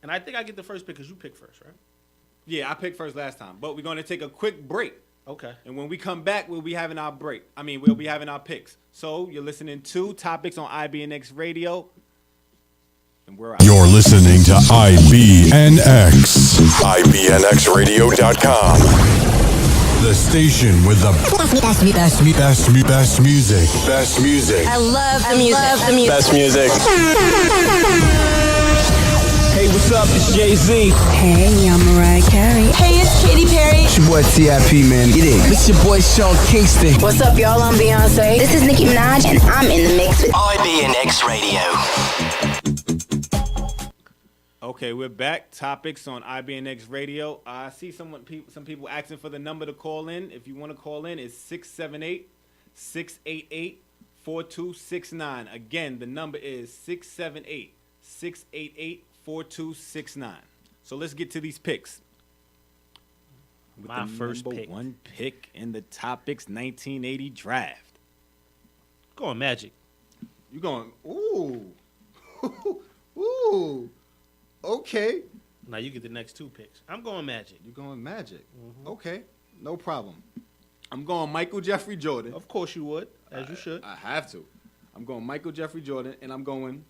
And I think I get the first pick because you picked first, right? Yeah, I picked first last time. But we're going to take a quick break. Okay. And when we come back, we'll be having our break. We'll be having our picks. So you're listening to Topics on IBNX Radio. And we're out. You're listening to IBNX. IBNXradio.com. The station with the best music. Best music. I love the music. Best music. Hey, what's up? It's Jay-Z. Hey, I'm Mariah Carey. Hey, it's Katy Perry. It's your boy T.I.P., man. Get in. It's your boy Sean Kingston. What's up, y'all? I'm Beyonce. This is Nicki Minaj, and I'm in the mix with IBNX Radio. Okay, we're back. Topics on IBNX Radio. I see some people asking for the number to call in. If you want to call in, it's 678-688-4269. Again, the number is 678-688-4269. So let's get to these picks. With My the first number pick. one pick in the Topics 1980 draft. Go on, Magic. You going, ooh. Ooh. Okay. Now you get the next two picks. I'm going Magic. You're going Magic. Okay. No problem. I'm going Michael Jeffrey Jordan. Of course you would, as you should. I have to. I'm going Michael Jeffrey Jordan, and I'm going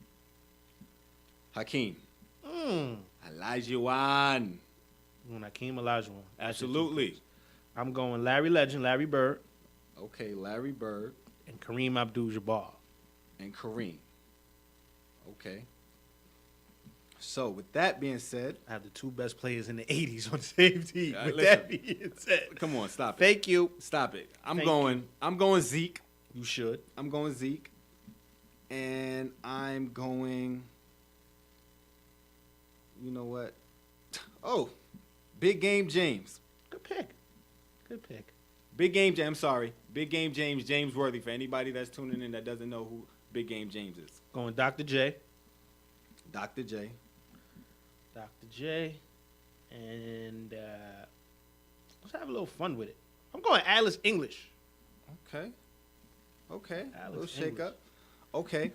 Hakeem. Olajuwon. Hakeem Olajuwon. Absolutely. I'm going Larry Legend, Larry Bird, Okay, Larry Bird and Kareem Abdul-Jabbar. and Kareem. Okay. So, with that being said, I have the two best players in the 80s on the same team. With listen. that being said. come on, stop it. Thank you. Stop it. I'm Thank going Zeke, You should. I'm going Zeke. And I'm going... You know what? Oh, Big Game James. Good pick. Good pick. Big Game James, I'm sorry. Big Game James Worthy. For anybody that's tuning in that doesn't know who Big Game James is. Going Dr. J. Dr. J. Dr. J. And let's have a little fun with it. I'm going Alice English. Okay. Okay. A little Alice shake English. up. Okay.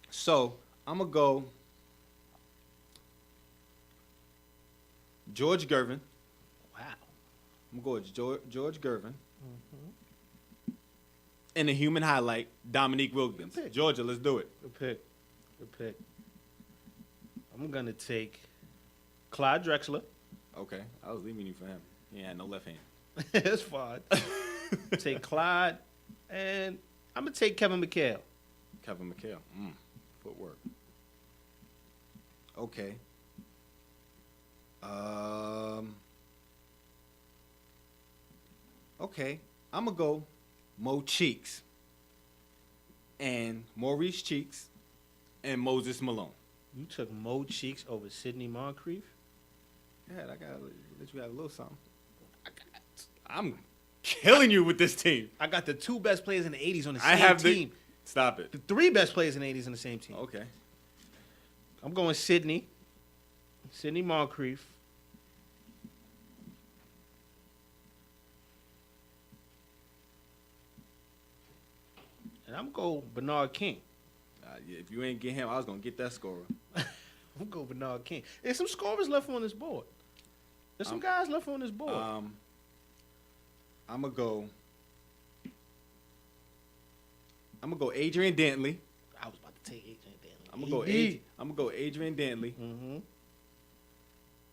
So, I'm going to go George Gervin. Wow. I'm going to go with George Gervin. And the human highlight, Dominique Wilkins. Good pick. Georgia, let's do it. Good pick. Good pick. I'm going to take Clyde Drexler. Okay. I was leaving you for him. He had no left hand. It's fine. Take Clyde. And I'm going to take Kevin McHale. Kevin McHale. Footwork. Okay. Okay. I'm going to go Mo Cheeks. And Maurice Cheeks. And Moses Malone. You took Mo Cheeks over Sidney Moncrief? Yeah, I got to let you have a little something. I'm killing you with this team. I got the two best players in the 80s on the same I have team. Stop it. The three best players in the 80s on the same team. Okay. I'm going Sidney Moncrief. And I'm going Bernard King. Yeah, if you ain't get him, I was going to get that scorer. I'm going Bernard King. There's some scorers left on this board. There's some guys left on this board. I'm going to go Adrian Dantley. I was about to take Adrian Dantley. I'm going to go Adrian Dantley.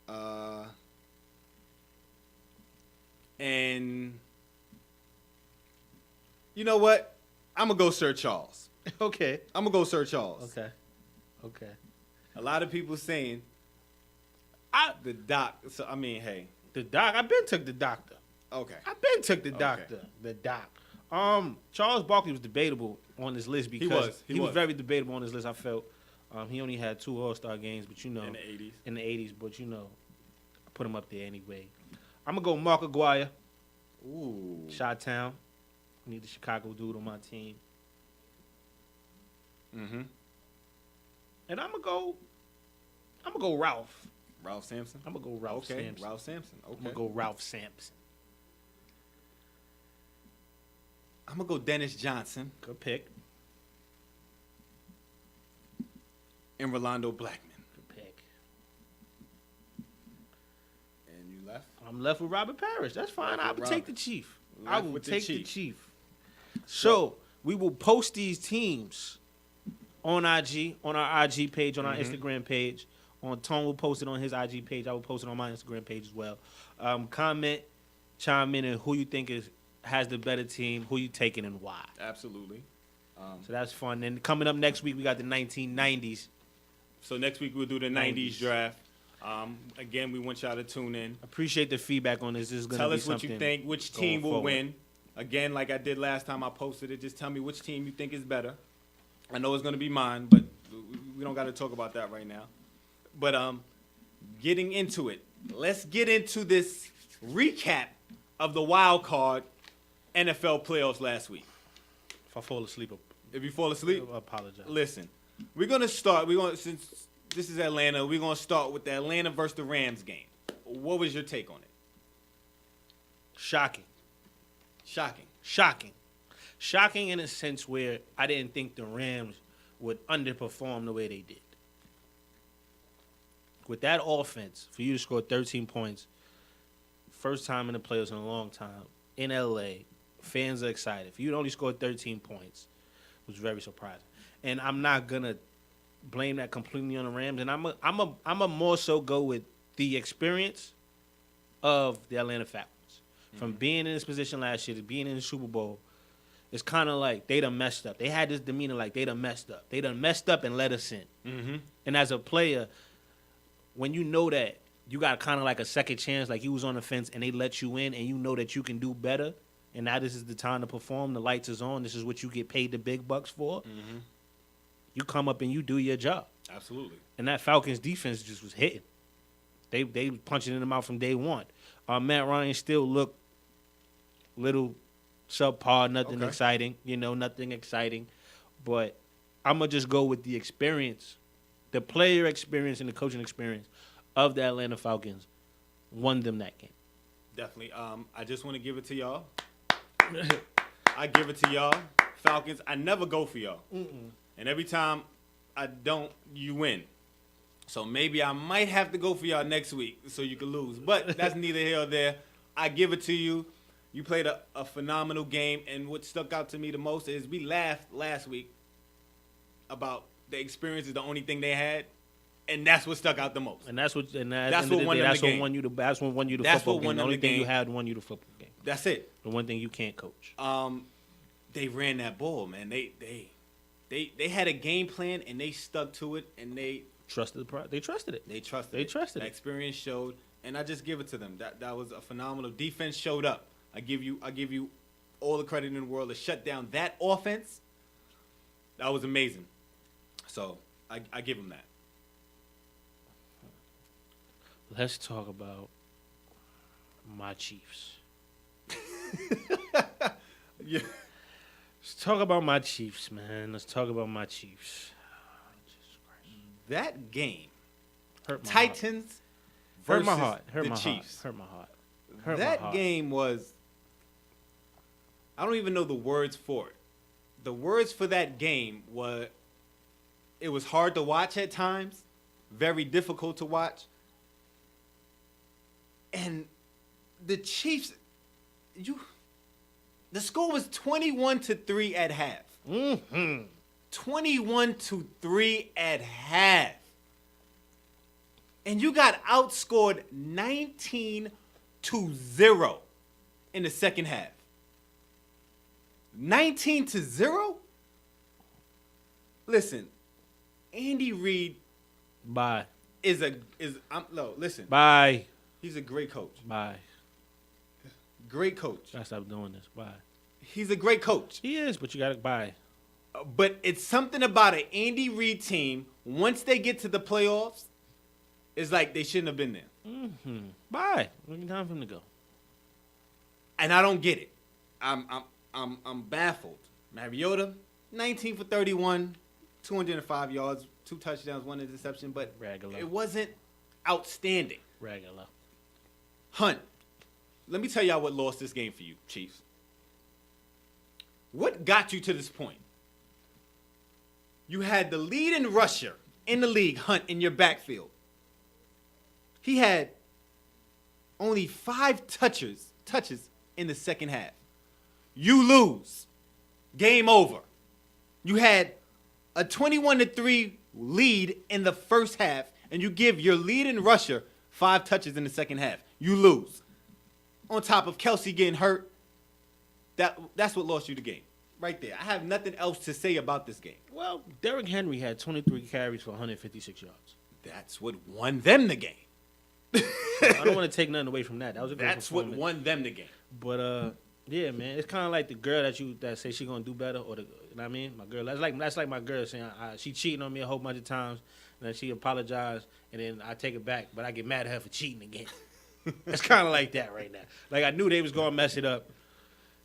Mm-hmm. And you know what? I'm going to go Sir Charles. Okay. I'm going to go Sir Charles. Okay. A lot of people saying the doc. So, I mean, hey. The doc. I been took the doctor. Okay. I been took the doctor. The doc. Charles Barkley was debatable on this list because he was very debatable on this list. I felt he only had 2 All-Star games, but in the 80s. In the 80s, but I put him up there anyway. I'm gonna go Mark Aguirre. Ooh. Chi-Town. Need the Chicago dude on my team. Mm-hmm. And I'm gonna go Ralph. Ralph Sampson. I'm gonna go Ralph Sampson. Ralph Sampson. Okay. I'm gonna go Ralph Sampson. I'm gonna go Dennis Johnson. Good pick. And Rolando Blackman. Good pick. And you left? I'm left with Robert Parrish. That's fine. I would take the Chief. I will with the take the Chief. Chief. So we will post these teams on IG, on our IG page, on our Instagram page. On Tone will post it on his IG page. I will post it on my Instagram page as well. Comment, chime in, and who you think has the better team, who you taking, and why. Absolutely. So that's fun. And coming up next week, we got the 1990s. So next week we'll do the 90s draft. Again, we want y'all to tune in. Appreciate the feedback on this. This is going to be Tell us something. what you think. Which team will win? Again, like I did last time I posted it, just tell me which team you think is better. I know it's going to be mine, but we don't got to talk about that right now. But getting into it, let's get into this recap of the wild card NFL playoffs last week. If I fall asleep, If you fall asleep, I apologize. listen. We're gonna start. Since this is Atlanta, we're gonna start with the Atlanta versus the Rams game. What was your take on it? Shocking in a sense where I didn't think the Rams would underperform the way they did. With that offense, for you to score 13 points, first time in the playoffs in a long time, in LA, fans are excited. For you to only score 13 points was very surprising. And I'm not gonna blame that completely on the Rams. And I'm a more so go with the experience of the Atlanta Falcons. From being in this position last year to being in the Super Bowl, it's kind of like they done messed up. They had this demeanor like they done messed up. They done messed up and let us in. Mm-hmm. And as a player, when you know that you got kind of like a second chance, like you was on the fence and they let you in and you know that you can do better, and now this is the time to perform. The lights is on. This is what you get paid the big bucks for. Mm-hmm. You come up and you do your job. Absolutely. And that Falcons defense just was hitting. They punching in the mouth from day one. Matt Ryan still looked little subpar, nothing exciting. Nothing exciting. But I'm going to just go with the experience, the player experience and the coaching experience of the Atlanta Falcons won them that game. Definitely. I just want to give it to y'all. I give it to y'all. Falcons, I never go for y'all. And every time I don't, you win. So maybe I might have to go for y'all next week so you can lose. But that's neither here or there. I give it to you. You played a phenomenal game. And what stuck out to me the most is we laughed last week about the experience is the only thing they had. And that's what stuck out the most. And that's what won you the That's what won you the football game. The only thing you had won you the football game. That's it. The one thing you can't coach. They ran that ball, man. They had a game plan and they stuck to it and they trusted it. They trusted it. The experience showed, and I just give it to them. That was a phenomenal defense. Showed up. I give you all the credit in the world to shut down that offense. That was amazing. So I give them that. Let's talk about my Chiefs. Yeah. Let's talk about my Chiefs, man. Let's talk about my Chiefs. Jesus Christ. That game, Hurt my Titans heart. versus Hurt my heart. the Chiefs. Hurt my heart. Hurt my That heart. game was, I don't even know the words for it. The words for that game were, it was hard to watch at times, very difficult to watch. And the Chiefs, the score was 21-3 at half. 21-3 at half. And you got outscored 19-0 in the second half. 19-0? Listen, Andy Reid Bye. listen. Bye. He's a great coach. Bye. Great coach. I stop doing this. Bye. He's a great coach. He is, but you got to buy. But it's something about an Andy Reid team, once they get to the playoffs, it's like they shouldn't have been there. Bye. Time for him to go. And I don't get it. I'm baffled. Mariota, 19 for 31, 205 yards, 2 touchdowns, 1 interception, but Regular. It wasn't outstanding. Regular. Hunt, let me tell y'all what lost this game for you, Chiefs. What got you to this point? You had the leading rusher in the league, Hunt, in your backfield. He had only 5 touches in the second half. You lose. Game over. You had a 21-3 lead in the first half, and you give your leading rusher 5 touches in the second half. You lose. On top of Kelsey getting hurt, that's what lost you the game. Right there. I have nothing else to say about this game. Well, Derrick Henry had 23 carries for 156 yards. That's what won them the game. I don't want to take nothing away from that. That was a great That's what performance. won them the game. But yeah, man, it's kind of like the girl that say she gonna do better, or you know what I mean, my girl. That's like my girl saying she cheating on me a whole bunch of times, and then she apologized, and then I take it back, but I get mad at her for cheating again. It's kind of like that right now. Like I knew they was gonna mess it up.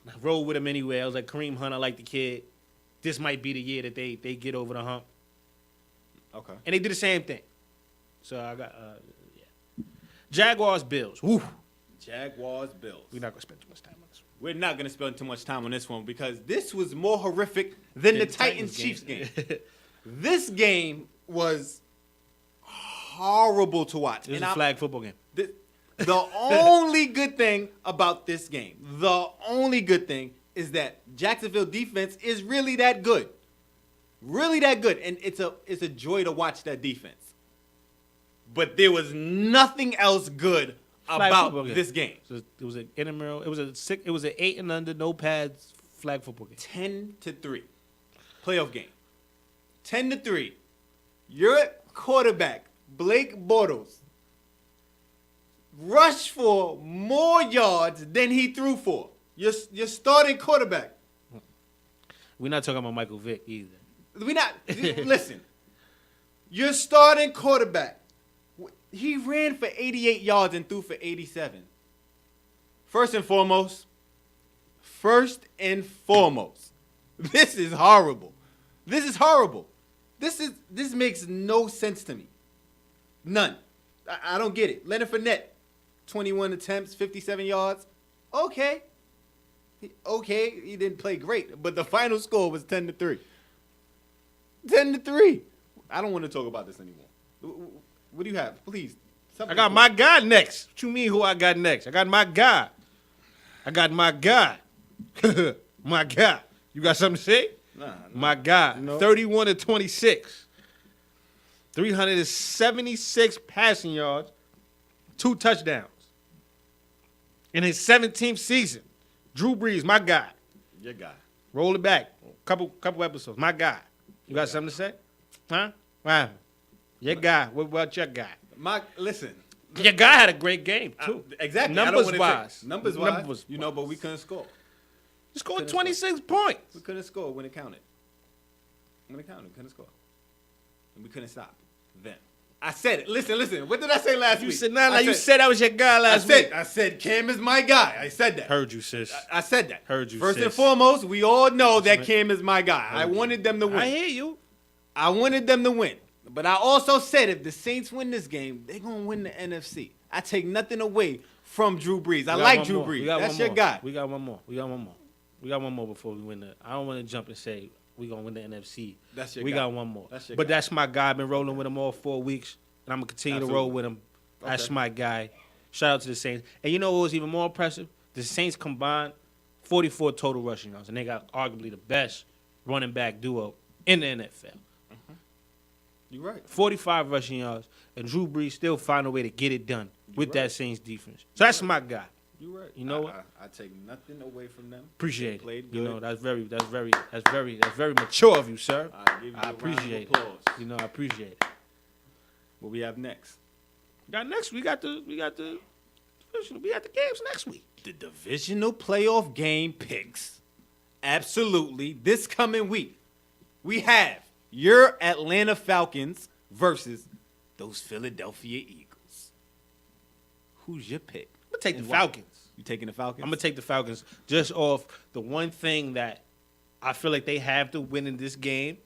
I rolled with him anyway. I was like, Kareem Hunt, I like the kid. This might be the year that they get over the hump. Okay. And they did the same thing. So I got Jaguars Bills. Woo. Jaguars Bills. We're not gonna spend too much time on this one. We're not going to spend too much time on this one because this was more horrific than the Titans-Chiefs game. This game was horrible to watch. This is a flag football game. The only good thing about this game, is that Jacksonville defense is really that good. Really that good. And it's a joy to watch that defense. But there was nothing else good about this game. So it was an intramural. It was an 8 and under, no pads, flag football game. 10-3. Playoff game. 10-3. Your quarterback, Blake Bortles, rushed for more yards than he threw for. Your starting quarterback. We're not talking about Michael Vick either. We not listen. Your starting quarterback. He ran for 88 yards and threw for 87. First and foremost, this is horrible. This is horrible. This makes no sense to me. None. I don't get it. Leonard Fournette, 21 attempts, 57 yards. Okay, he didn't play great, but the final score was 10-3. 10-3. I don't want to talk about this anymore. What do you have? Please. I got my guy next. What you mean who I got next? I got my guy. My guy. You got something to say? Nah. My guy. No. 31-26. 376 passing yards, 2 touchdowns. In his 17th season, Drew Brees, my guy. Your guy. Roll it back. Couple episodes. My guy. You got something to say? Huh? Wow. Your guy. What about your guy? Listen. Your guy had a great game, too. Exactly. Numbers-wise. Numbers-wise. But we couldn't score. He scored 26 points. We couldn't score when it counted. We couldn't score. And we couldn't stop then. I said it. Listen. What did I say last week? You said you said that was your guy last week. I said Cam is my guy. I said that. Heard you, sis. I said that. Heard you, First sis. and foremost, we all know that Cam is my guy. I wanted them to win. I hear you. I wanted them to win. But I also said if the Saints win this game, they're going to win the NFC. I take nothing away from Drew Brees. I like Drew Brees. That's your guy. We got one more. We got one more before we win I don't want to jump and say we're going to win the NFC. That's your guy. We got one more. That's but that's my guy. I've been rolling with him all 4 weeks, and I'm going to continue to roll with him. Okay. That's my guy. Shout out to the Saints. And you know what was even more impressive? The Saints combined 44 total rushing yards, and they got arguably the best running back duo in the NFL. You're right. 45 rushing yards, and Drew Brees still find a way to get it done with that Saints defense. So that's my guy. You're right. You know what? I take nothing away from them. Appreciate it. Played good. You know, that's very mature of you, sir. I appreciate it. You know, I appreciate it. What we have next? We got the games next week. The divisional playoff game picks. Absolutely. This coming week, we have your Atlanta Falcons versus those Philadelphia Eagles. Who's your pick? I'm going to take the Falcons. You taking the Falcons? I'm going to take the Falcons just off the one thing that I feel like they have to win in this game.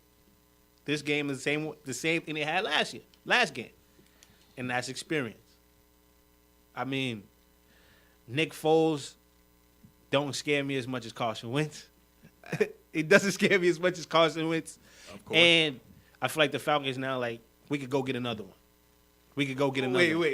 This game is the same thing they had last game, and that's experience. I mean, Nick Foles don't scare me as much as Carson Wentz. It doesn't scare me as much as Carson Wentz. Of course. And I feel like the Falcons now, like, we could go get another one. Wait,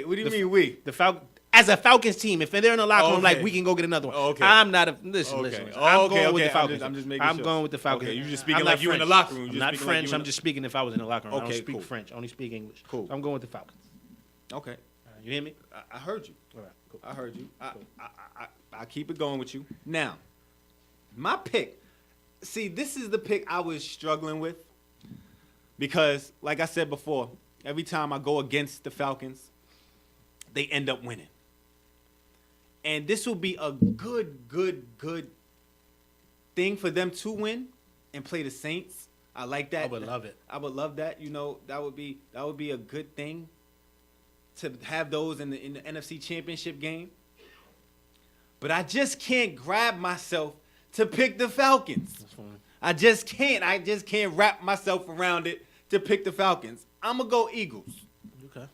what do you mean we? The Falcons. As a Falcons team, if they're in the locker room, like, we can go get another one. Okay. I'm not a listen. I'm going with the Falcons. I'm just making sure. I'm going going with the Falcons. Okay, you just speaking like you in the locker room. I'm not French. I'm just speaking if I was in the locker room. I don't speak French. I only speak English. Cool. So I'm going with the Falcons. Okay. You hear me? I heard you. All right. Cool. I heard you. Cool. I keep it going with you. Now, my pick. See, this is the pick I was struggling with because, like I said before, every time I go against the Falcons, they end up winning. And this will be a good thing for them to win and play the Saints. I like that. I would love it. I would love that. You know, that would be a good thing to have those in the NFC Championship game. But I just can't grab myself to pick the Falcons. That's fine. I just can't wrap myself around it to pick the Falcons. I'm going to go Eagles. Okay.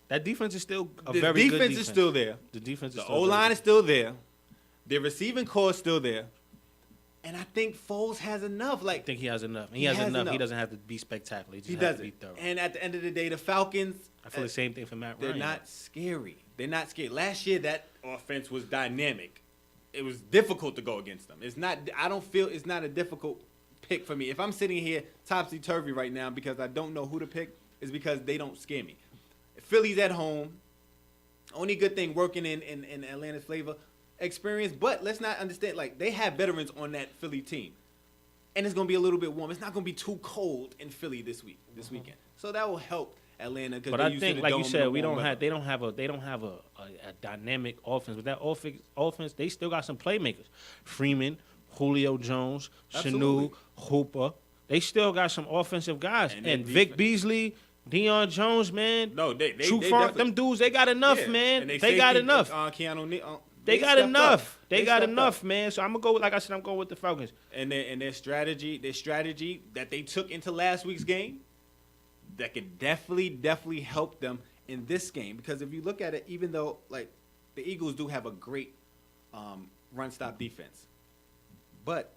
That defense is still a The very good defense. defense is still there. The defense is The still O-line is still there. The receiving core is still there. And I think Foles has enough. I think he has enough. He has enough. He doesn't have to be spectacular. He just has to be thorough. And at the end of the day, the Falcons, I feel the same thing for Matt Ryan. they're not scary. They're not scary. Last year, that offense was dynamic. It was difficult to go against them. It's not. I don't feel it's not a difficult pick for me. If I'm sitting here topsy-turvy right now because I don't know who to pick, it's because they don't scare me. Philly's at home. Only good thing working in Atlanta's flavor experience. But let's not understand, like, they have veterans on that Philly team. And it's going to be a little bit warm. It's not going to be too cold in Philly this weekend. So that will help Atlanta. But I think, like you said, they don't have a dynamic offense. With that offense, they still got some playmakers. Freeman, Julio Jones, Absolutely. Sanu, Hooper. They still got some offensive guys. And Vic defense. Beasley, Deion Jones, man. No, they them dudes, they got enough, man. And they got enough. They got enough. They got enough, man. So I'm gonna go. Like I said, I'm going with the Falcons. And their strategy that they took into last week's game, that could definitely help them in this game. Because if you look at it, even though like the Eagles do have a great run stop defense, but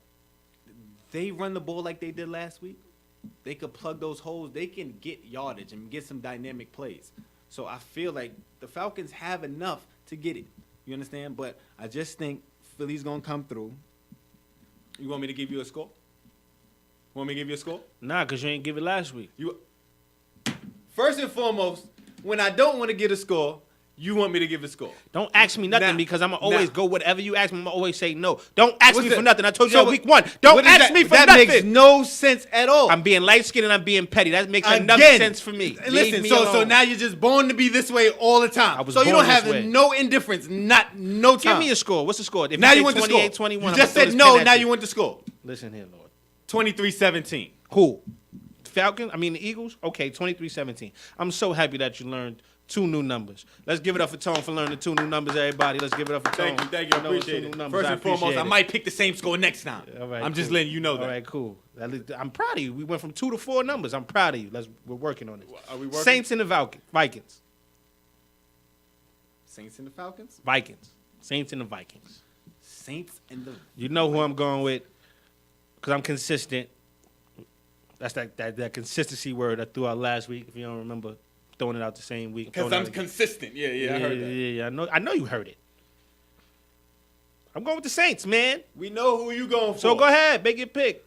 they run the ball like they did last week. They could plug those holes. They can get yardage and get some dynamic plays. So I feel like the Falcons have enough to get it. You understand? But I just think Philly's going to come through. You want me to give you a score? Want me to give you a score? Nah, because you ain't give it last week. First and foremost, when I don't want to get a score, you want me to give a score. Don't ask me nothing because I'm going to always go whatever you ask me. I'm going to always say no. Don't ask me that? for nothing. I told you that week one. Don't ask me for nothing. That makes no sense at all. I'm being light-skinned and I'm being petty. That makes enough sense for me. Listen, so now you're just born to be this way all the time. So you don't have no indifference, no time. Give me a score. What's the score? If now you want the score. 21, you just said no, now you want the score. Listen here, Lord. 23-17. Cool. The Eagles? Okay, 23-17. I'm so happy that you learned 2 new numbers. Let's give it up for Tone for learning 2 new numbers, everybody. Let's give it up for Tone. Thank you. I appreciate it. First and foremost, I might pick the same score next time. All right, I'm just letting you know that. All right, cool. I'm proud of you. We went from 2 to 4 numbers. I'm proud of you. We're working on this. Are we working? Saints and the Vikings. Saints and the Falcons? Vikings. Saints and the Vikings. Saints and the You know who I'm going with because I'm consistent. That's that consistency word I threw out last week, if you don't remember. Throwing it out the same week. Because I'm consistent. Yeah, I heard that. Yeah, I know you heard it. I'm going with the Saints, man. We know who you going for. So go ahead, make your pick.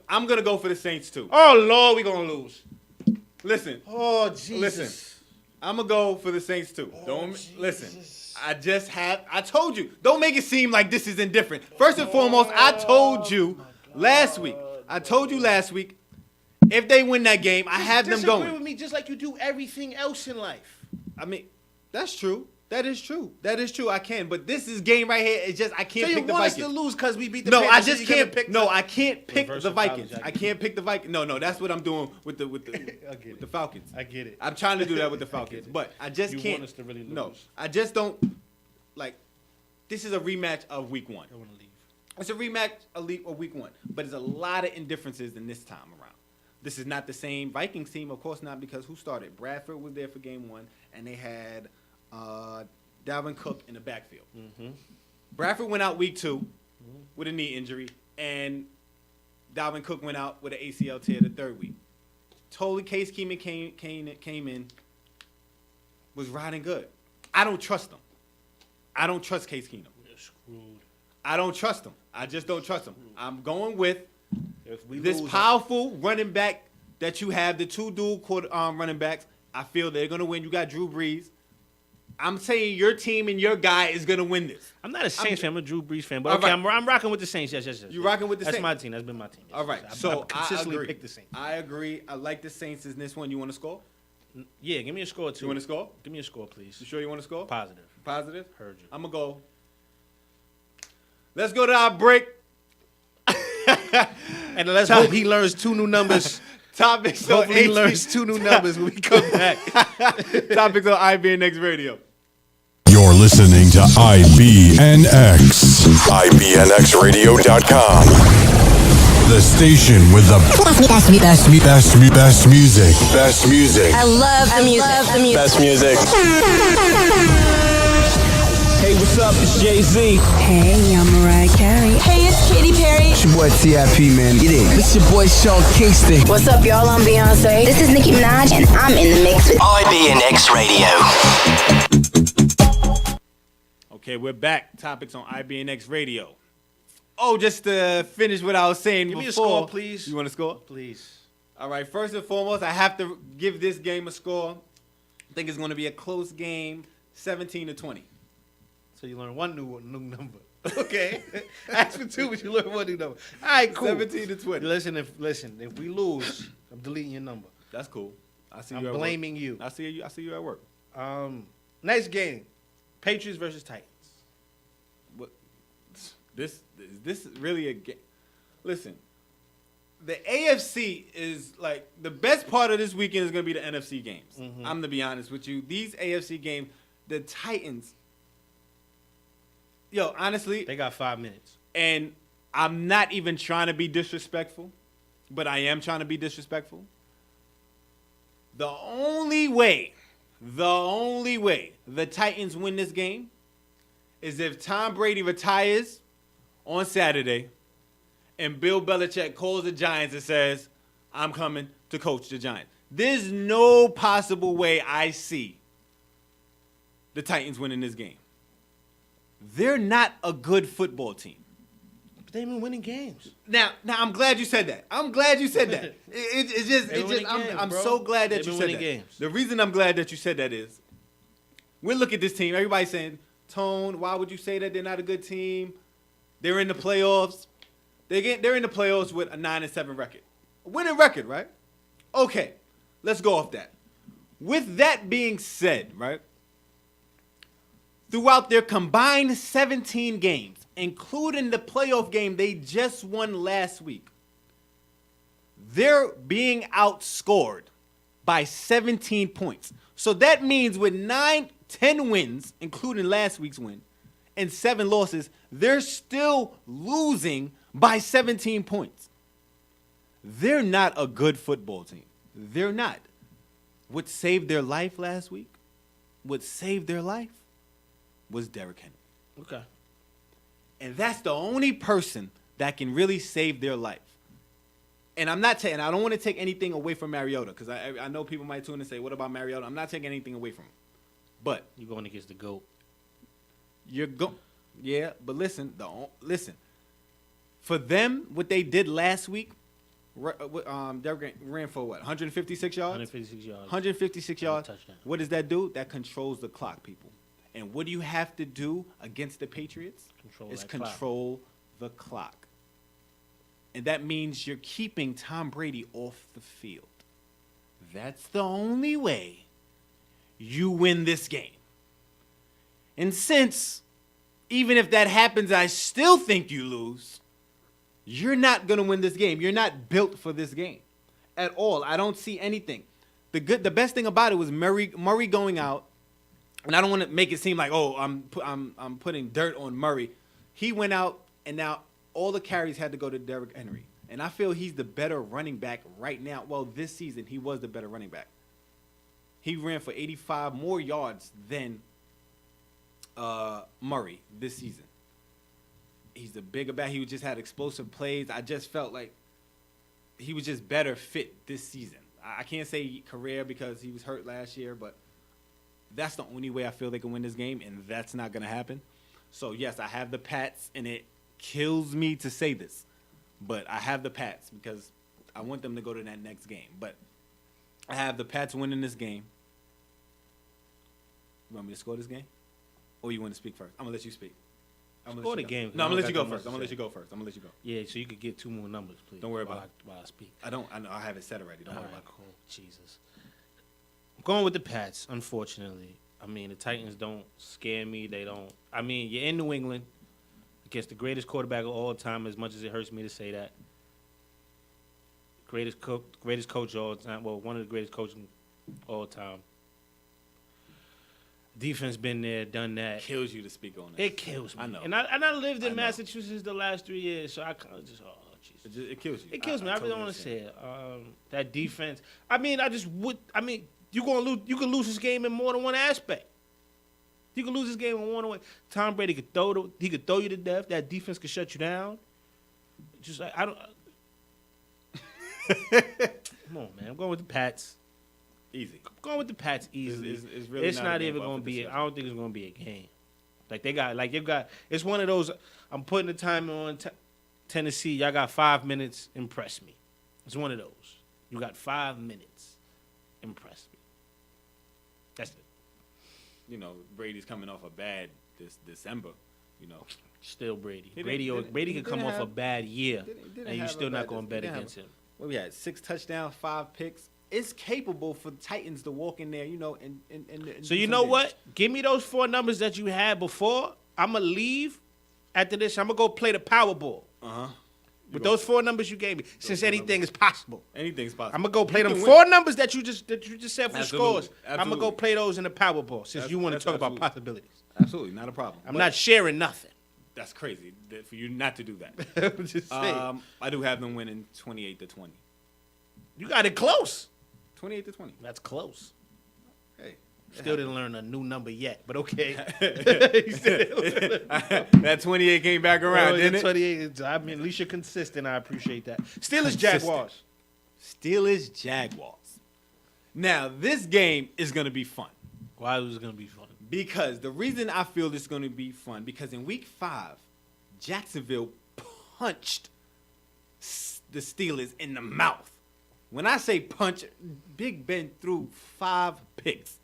I'm going to go for the Saints, too. Oh, Lord, we going to lose. Listen. Oh, Jesus. Listen. I'm going to go for the Saints, too. Listen. I told you. Don't make it seem like this is indifferent. First and foremost, I told you last week. If they win that game, I have them going. Disagree with me just like you do everything else in life. I mean, that's true. That is true. I can. But this is game right here. It's just I can't pick the Vikings. So you want us to lose because we beat the No, Panthers, I just can't pick. No, I can't pick the Vikings. I can't pick the Vikings. No, that's what I'm doing with the Falcons. I get it. I'm trying to do that with the Falcons, but I just can't. You want us to really lose. No, I just don't. Like, this is a rematch of Week 1. I want to leave. It's a rematch of Week 1, but there's a lot of indifferences in this time around. This is not the same Vikings team, of course not, because who started? Bradford was there for game 1, and they had Dalvin Cook in the backfield. Mm-hmm. Bradford went out week 2 with a knee injury, and Dalvin Cook went out with an ACL tear the 3rd week. Totally Case Keenum came in, was riding good. I don't trust him. I don't trust Case Keenum. We're screwed. I don't trust him. I just don't trust him. I'm going with this lose, powerful running back that you have, the 2 dual running backs. I feel they're going to win. You got Drew Brees. I'm saying your team and your guy is going to win this. I'm not a Saints fan. I'm a Drew Brees fan. But okay, right. I'm rocking with the Saints. Yes. You rocking with the Saints? That's my team. That's been my team. Yes. All right. So I consistently pick the Saints. I agree. I like the Saints in this one. You want to score? Yeah, give me a score, too. You want to score? Give me a score, please. You sure you want to score? Positive. Heard you. I'm going to go. Let's go to our break. And let's hope he learns 2 new numbers. Topics Hopefully he learns 2 new numbers when we come back. Topics on IBNX Radio. You're listening to IBNX. IBNXradio.com. The station with the best music. Best music. I love the music. Best music. Hey, what's up? It's Jay-Z. Hey, I'm Mariah Carey. Hey, it's Katy Perry. It's your boy T.I.P., man. Get in. It's your boy Sean Kingston. What's up, y'all? I'm Beyonce. This is Nicki Minaj, and I'm in the mix with IBNX Radio. Okay, we're back. Topics on IBNX Radio. Oh, just to finish what I was saying Give before. me a score, please. You want to score? Please. All right, first and foremost, I have to give this game a score. I think it's going to be a close game, 17-20. So you learn 1 new number. Okay. Ask for 2, but you learn 1 new number. All right, cool. 17-20. Listen, if we lose, I'm deleting your number. That's cool. I see I'm you at blaming work. you. I see you at work. Next game, Patriots versus Titans. What? This is really a game. Listen, the AFC is like the best part of this weekend is going to be the NFC games. Mm-hmm. I'm to be honest with you. These AFC games, the Titans. Yo, honestly, They got 5 minutes. and I'm not even trying to be disrespectful, but I am trying to be disrespectful. The only way the Titans win this game is if Tom Brady retires on Saturday and Bill Belichick calls the Giants and says, I'm coming to coach the Giants. There's no possible way I see the Titans winning this game. They're not a good football team. But they've been winning games. Now, I'm glad you said that. It's just, I'm so glad that you said that. Games. The reason I'm glad that you said that is, we look at this team. Everybody's saying, Tone, why would you say that they're not a good team? They're in the playoffs. They're in the playoffs with a 9-7 record, a winning record, right? Okay, let's go off that. With that being said, right, throughout their combined 17 games, including the playoff game they just won last week, they're being outscored by 17 points. So that means with 10 wins, including last week's win, and 7 losses, they're still losing by 17 points. They're not a good football team. They're not. What saved their life last week, what saved their life was Derrick Henry. Okay. And that's the only person that can really save their life. And I'm not taking, I don't want to take anything away from Mariota, because I know people might tune and say, what about Mariota? I'm not taking anything away from him. But You're going against the GOAT. Yeah, but listen. For them, what they did last week, Derrick ran for what? 156 yards. 156 yards. 156 yards. Touchdown. What does that do? That controls the clock, people. And what do you have to do against the Patriots? Control the clock. And that means you're keeping Tom Brady off the field. That's the only way you win this game. And since, even if that happens, I still think you lose, you're not going to win this game. You're not built for this game at all. I don't see anything. The best thing about it was Murray going out, and I don't want to make it seem like, oh, I'm putting dirt on Murray. He went out, and now all the carries had to go to Derrick Henry. And I feel he's the better running back right now. Well, this season, he was the better running back. He ran for 85 more yards than Murray this season. He's the bigger back. He just had explosive plays. I just felt like he was just better fit this season. I can't say career because he was hurt last year, but that's the only way I feel they can win this game, and that's not going to happen. So, yes, I have the Pats, and it kills me to say this, but I have the Pats because I want them to go to that next game. But I have the Pats winning this game. You want me to score this game? Or you want to speak first? I'm going to let you speak. Score the game. No, I'm going to let you go first. I'm going to let you go. Yeah, so you could get 2 more numbers, please. Don't worry about it. While I speak. I know. I have it set already. Don't worry about it. Cool. Jesus. I'm going with the Pats, unfortunately. I mean, the Titans don't scare me. They don't. I mean, you're in New England against the greatest quarterback of all time, as much as it hurts me to say that. Greatest coach of all time. Well, one of the greatest coaches of all time. Defense been there, done that. Kills you to speak on it. It kills me. I know. And I lived in Massachusetts the last 3 years, so I kind of just, Jesus. It kills you. It kills me. I really don't want to say it. That defense. I mean, you gonna lose. You can lose this game in more than one aspect. You can lose this game in one way. Tom Brady could throw you to death. That defense could shut you down. Just like I don't. Come on, man. I'm going with the Pats. Easy. I'm going with the Pats easily. It's really not even going to be. I don't think it's going to be a game. You've got. It's one of those. I'm putting the time on Tennessee. Y'all got 5 minutes. Impress me. It's one of those. You got 5 minutes. Impress me. That's it. You know, Brady's coming off a bad this December. You know, still Brady. Brady could come off a bad year, and you're still not going to bet against him. Well, we had 6 touchdowns, 5 picks. it's capable for the Titans to walk in there, and So you know what? Give me those 4 numbers that you had before. I'm gonna leave after this. I'm gonna go play the Powerball. With those 4 numbers you gave me, since anything is possible. Anything's possible. I'm gonna go play them 4 numbers that you just said for Absolutely. scores. I'm gonna go Absolutely. play those in the Powerball since you want to That's talk about absolutely. possibilities. Absolutely, not a problem. I'm not sharing nothing. That's crazy for you not to do that. I'm just saying. I do have them winning 28-20. You got it close. 28-20. That's close. Hey. Still didn't learn a new number yet, but okay. That 28 came back around, didn't it? 28. I mean, at least you're consistent. I appreciate that. Steelers, Jaguars. Steelers, Jaguars. Now, this game is going to be fun. Why was it going to be fun? Because the reason I feel this is going to be fun, because in week 5, Jacksonville punched the Steelers in the mouth. When I say punch, Big Ben threw 5 picks.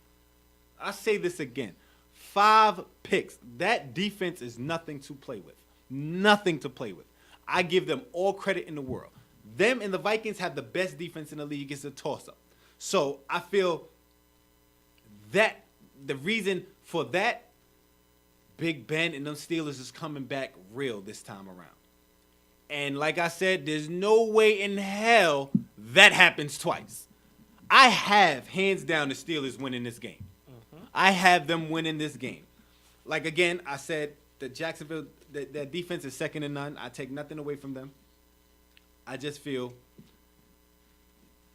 I say this again. 5 picks. That defense is nothing to play with. Nothing to play with. I give them all credit in the world. Them and the Vikings have the best defense in the league. It's a toss-up. So I feel that the reason for that, Big Ben and them Steelers is coming back real this time around. And like I said, there's no way in hell that happens twice. I have, hands down, the Steelers winning this game. I have them winning this game. Like, again, I said that Jacksonville, that defense is second to none. I take nothing away from them. I just feel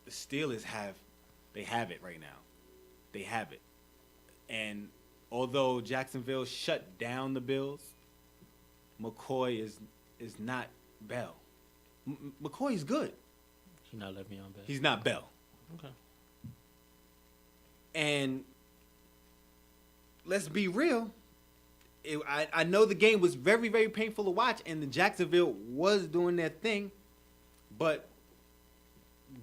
the Steelers have it right now. They have it. And although Jacksonville shut down the Bills, McCoy is not Bell. McCoy is good. He's not Le'Veon Bell. He's not Bell. Okay. And let's be real. I know the game was very, very painful to watch, and the Jacksonville was doing their thing, but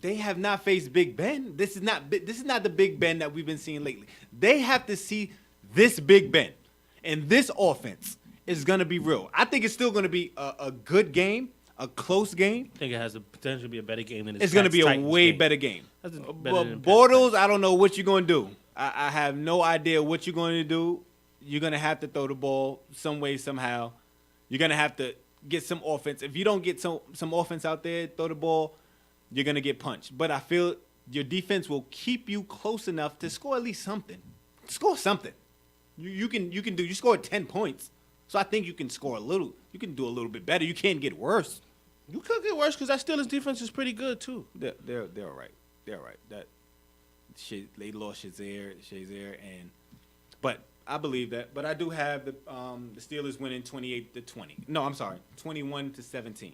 they have not faced Big Ben. This is not the Big Ben that we've been seeing lately. They have to see this Big Ben, and this offense is going to be real. I think it's still going to be a good game, a close game. I think it has the potential to be a better game than it's going to be a way better game. But Bortles, I don't know what you're going to do. I have no idea what you're going to do. You're going to have to throw the ball some way, somehow. You're going to have to get some offense. If you don't get some offense out there, throw the ball, you're going to get punched. But I feel your defense will keep you close enough to score at least something. Score something. You scored 10 points. So I think you can score a little. You can do a little bit better. You can't get worse. You could get worse because that Steelers defense is pretty good too. They're all right. They're all right. They lost Shazier, but I believe that. But I do have the Steelers winning 28-20. No, I'm sorry, 21-17.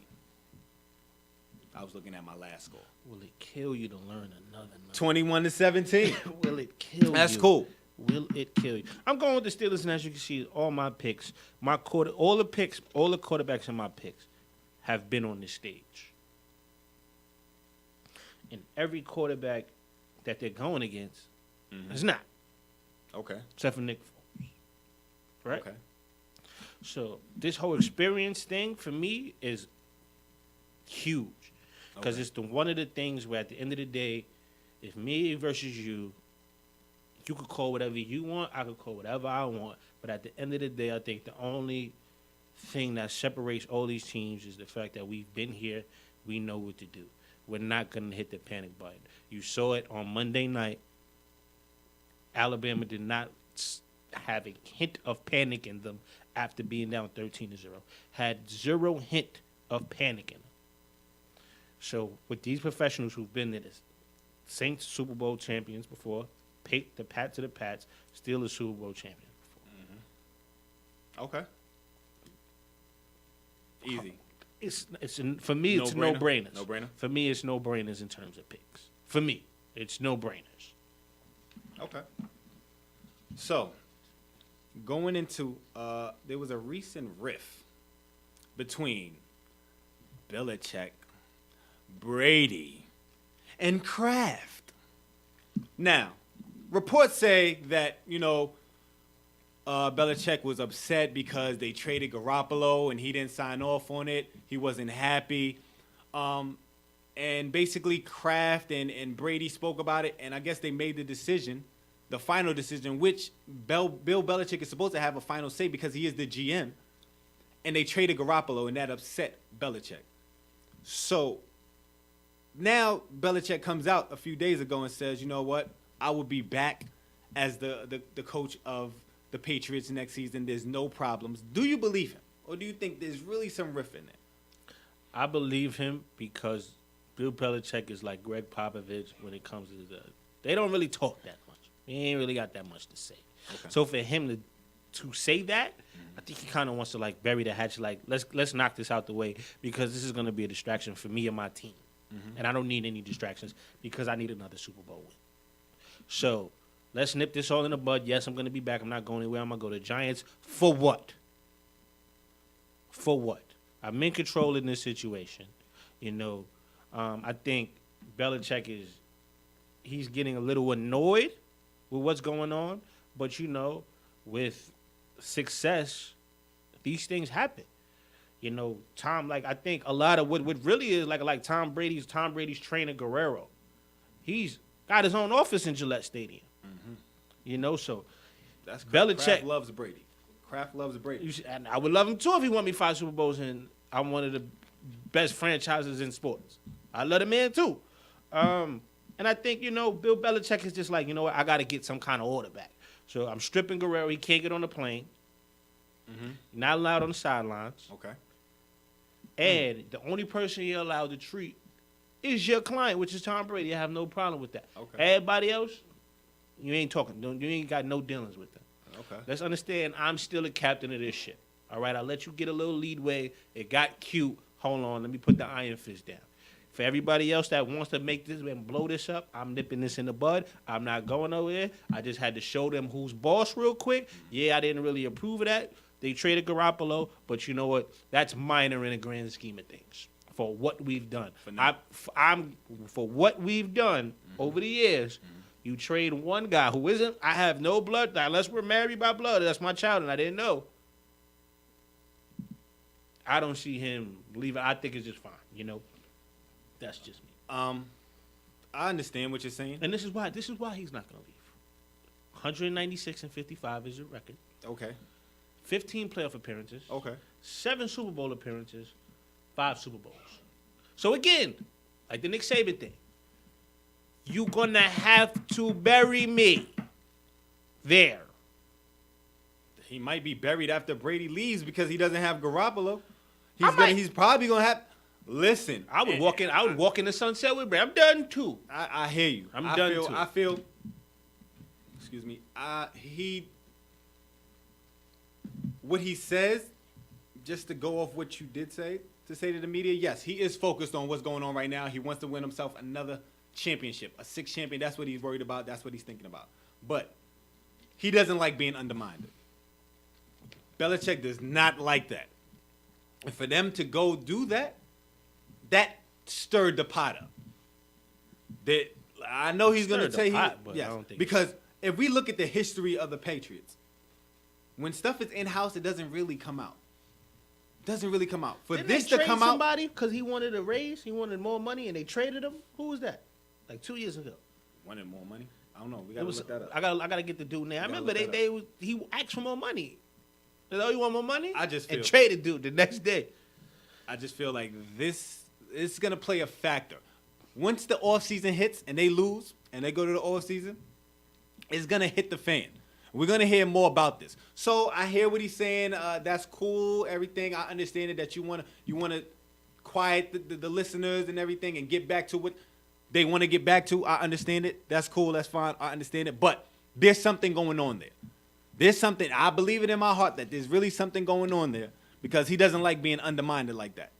I was looking at my last score. Will it kill you to learn another number? 21-17. Will it kill you? That's cool. Will it kill you? I'm going with the Steelers, and as you can see, all my picks, all the quarterbacks in my picks have been on this stage. And every quarterback that they're going against is not. Okay. Except for Nick Foles. Right? Okay. So this whole experience thing for me is huge. Because it's one of the things where at the end of the day, if me versus you could call whatever you want, I could call whatever I want. But at the end of the day, I think the only thing that separates all these teams is the fact that we've been here. We know what to do. We're not going to hit the panic button. You saw it on Monday night. Alabama did not have a hint of panic in them after being down 13-0. Had zero hint of panic in them. So with these professionals who've been there, Saints Super Bowl champions before, pick the Pats to the Pats, Steelers Super Bowl champions before. Okay. Easy. For me, it's no-brainers. No-brainer? For me, it's no-brainers in terms of picks. For me, it's no-brainers. Okay. So, going into, there was a recent riff between Belichick, Brady, and Kraft. Now, reports say that, Belichick was upset because they traded Garoppolo and he didn't sign off on it. He wasn't happy. And basically Kraft and Brady spoke about it, and I guess they made the final decision, which Bill Belichick is supposed to have a final say because he is the GM, and they traded Garoppolo, and that upset Belichick. So now Belichick comes out a few days ago and says, you know what, I will be back as the coach of the Patriots next season. There's no problems. Do you believe him, or do you think there's really some riff in there? I believe him because Bill Belichick is like Greg Popovich when it comes to they don't really talk that much. He ain't really got that much to say. Okay. So for him to say that, I think he kind of wants to like bury the hatchet. Like let's knock this out the way because this is going to be a distraction for me and my team, and I don't need any distractions because I need another Super Bowl win. So let's nip this all in the bud. Yes, I'm going to be back. I'm not going anywhere. I'm going to go to Giants. For what? For what? I'm in control in this situation. You know, I think Belichick he's getting a little annoyed with what's going on. But, you know, with success, these things happen. You know, I think a lot of what really is like Tom Brady's trainer Guerrero. He's got his own office in Gillette Stadium. Mm-hmm. You know, so that's Belichick Kraft loves Brady. Kraft loves Brady. And I would love him too if he won me 5 Super Bowls and I'm one of the best franchises in sports. I love the man too. And I think, you know, Bill Belichick is just like, you know what, I got to get some kind of order back. So I'm stripping Guerrero. He can't get on the plane. Mm-hmm. Not allowed on the sidelines. Okay. And the only person you're allowed to treat is your client, which is Tom Brady. I have no problem with that. Okay. Everybody else, you ain't talking. You ain't got no dealings with them. Okay. Let's understand, I'm still the captain of this shit. All right, I'll let you get a little leadway. It got cute. Hold on, let me put the iron fist down. For everybody else that wants to make this and blow this up, I'm nipping this in the bud. I'm not going nowhere. I just had to show them who's boss real quick. Yeah, I didn't really approve of that. They traded Garoppolo, but you know what? That's minor in the grand scheme of things for what we've done. For what we've done over the years, you trade one guy who isn't, I have no blood, unless we're married by blood. That's my child, and I didn't know. I don't see him leaving. I think it's just fine, you know. That's just me. I understand what you're saying. And this is why he's not going to leave. 196 and 55 is your record. Okay. 15 playoff appearances. Okay. 7 Super Bowl appearances. 5 Super Bowls. So again, like the Nick Saban thing, you're going to have to bury me there. He might be buried after Brady leaves because he doesn't have Garoppolo. He's probably going to have... Listen, I would walk in the sunset with Brady. I'm done too. I hear you. I'm done too. I feel. Excuse me. What he says, just to go off what you did say, to say to the media, yes, he is focused on what's going on right now. He wants to win himself another championship, a 6th champion. That's what he's worried about. That's what he's thinking about. But he doesn't like being undermined. Belichick does not like that. And for them to go do that, that stirred the pot up. That I know he's going to tell you, yes, because if we look at the history of the Patriots, when stuff is in house, it doesn't really come out. Doesn't really come out. For Didn't this they to come trade out, somebody because he wanted a raise, he wanted more money, and they traded him. Who was that? Like 2 years ago. Wanted more money. I don't know. We gotta look that up. I gotta get the dude name. I remember he asked for more money. They said, "Oh, you want more money?" And traded dude the next day. I just feel like this is gonna play a factor. Once the offseason hits and they lose and they go to the offseason, it's gonna hit the fan. We're gonna hear more about this. So I hear what he's saying. That's cool. Everything. I understand it that you wanna quiet the listeners and everything and get back to what they want to get back to. I understand it. That's cool. That's fine. I understand it. But there's something going on there. There's something. I believe it in my heart that there's really something going on there because he doesn't like being undermined like that.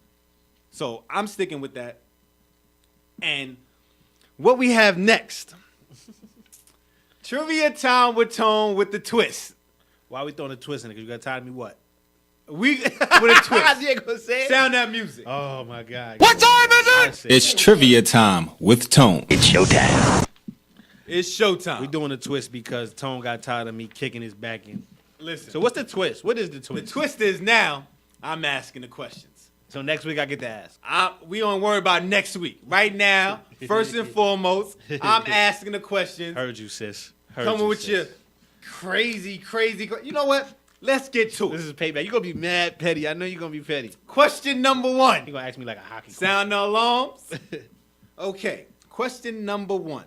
So I'm sticking with that. And what we have next, Trivia Time with Tone with the twist. Why are we throwing a twist in it? Because you got tired of me what? With a twist. You ain't gonna say it? Sound that music. Oh, my God. What time is it? It's Trivia Time with Tone. It's showtime. It's showtime. We're doing a twist because Tone got tired of me kicking his back in. Listen. So what's the twist? What is the twist? The twist is now I'm asking the questions. So next week I get to ask. We don't worry about next week. Right now, first and foremost, I'm asking the questions. Heard you, sis. Coming with your crazy. You know what? Let's get to it. This is payback. You're going to be mad petty. I know you're going to be petty. Question number 1. You're going to ask me like a hockey Sound the alarms? Okay. Question number 1.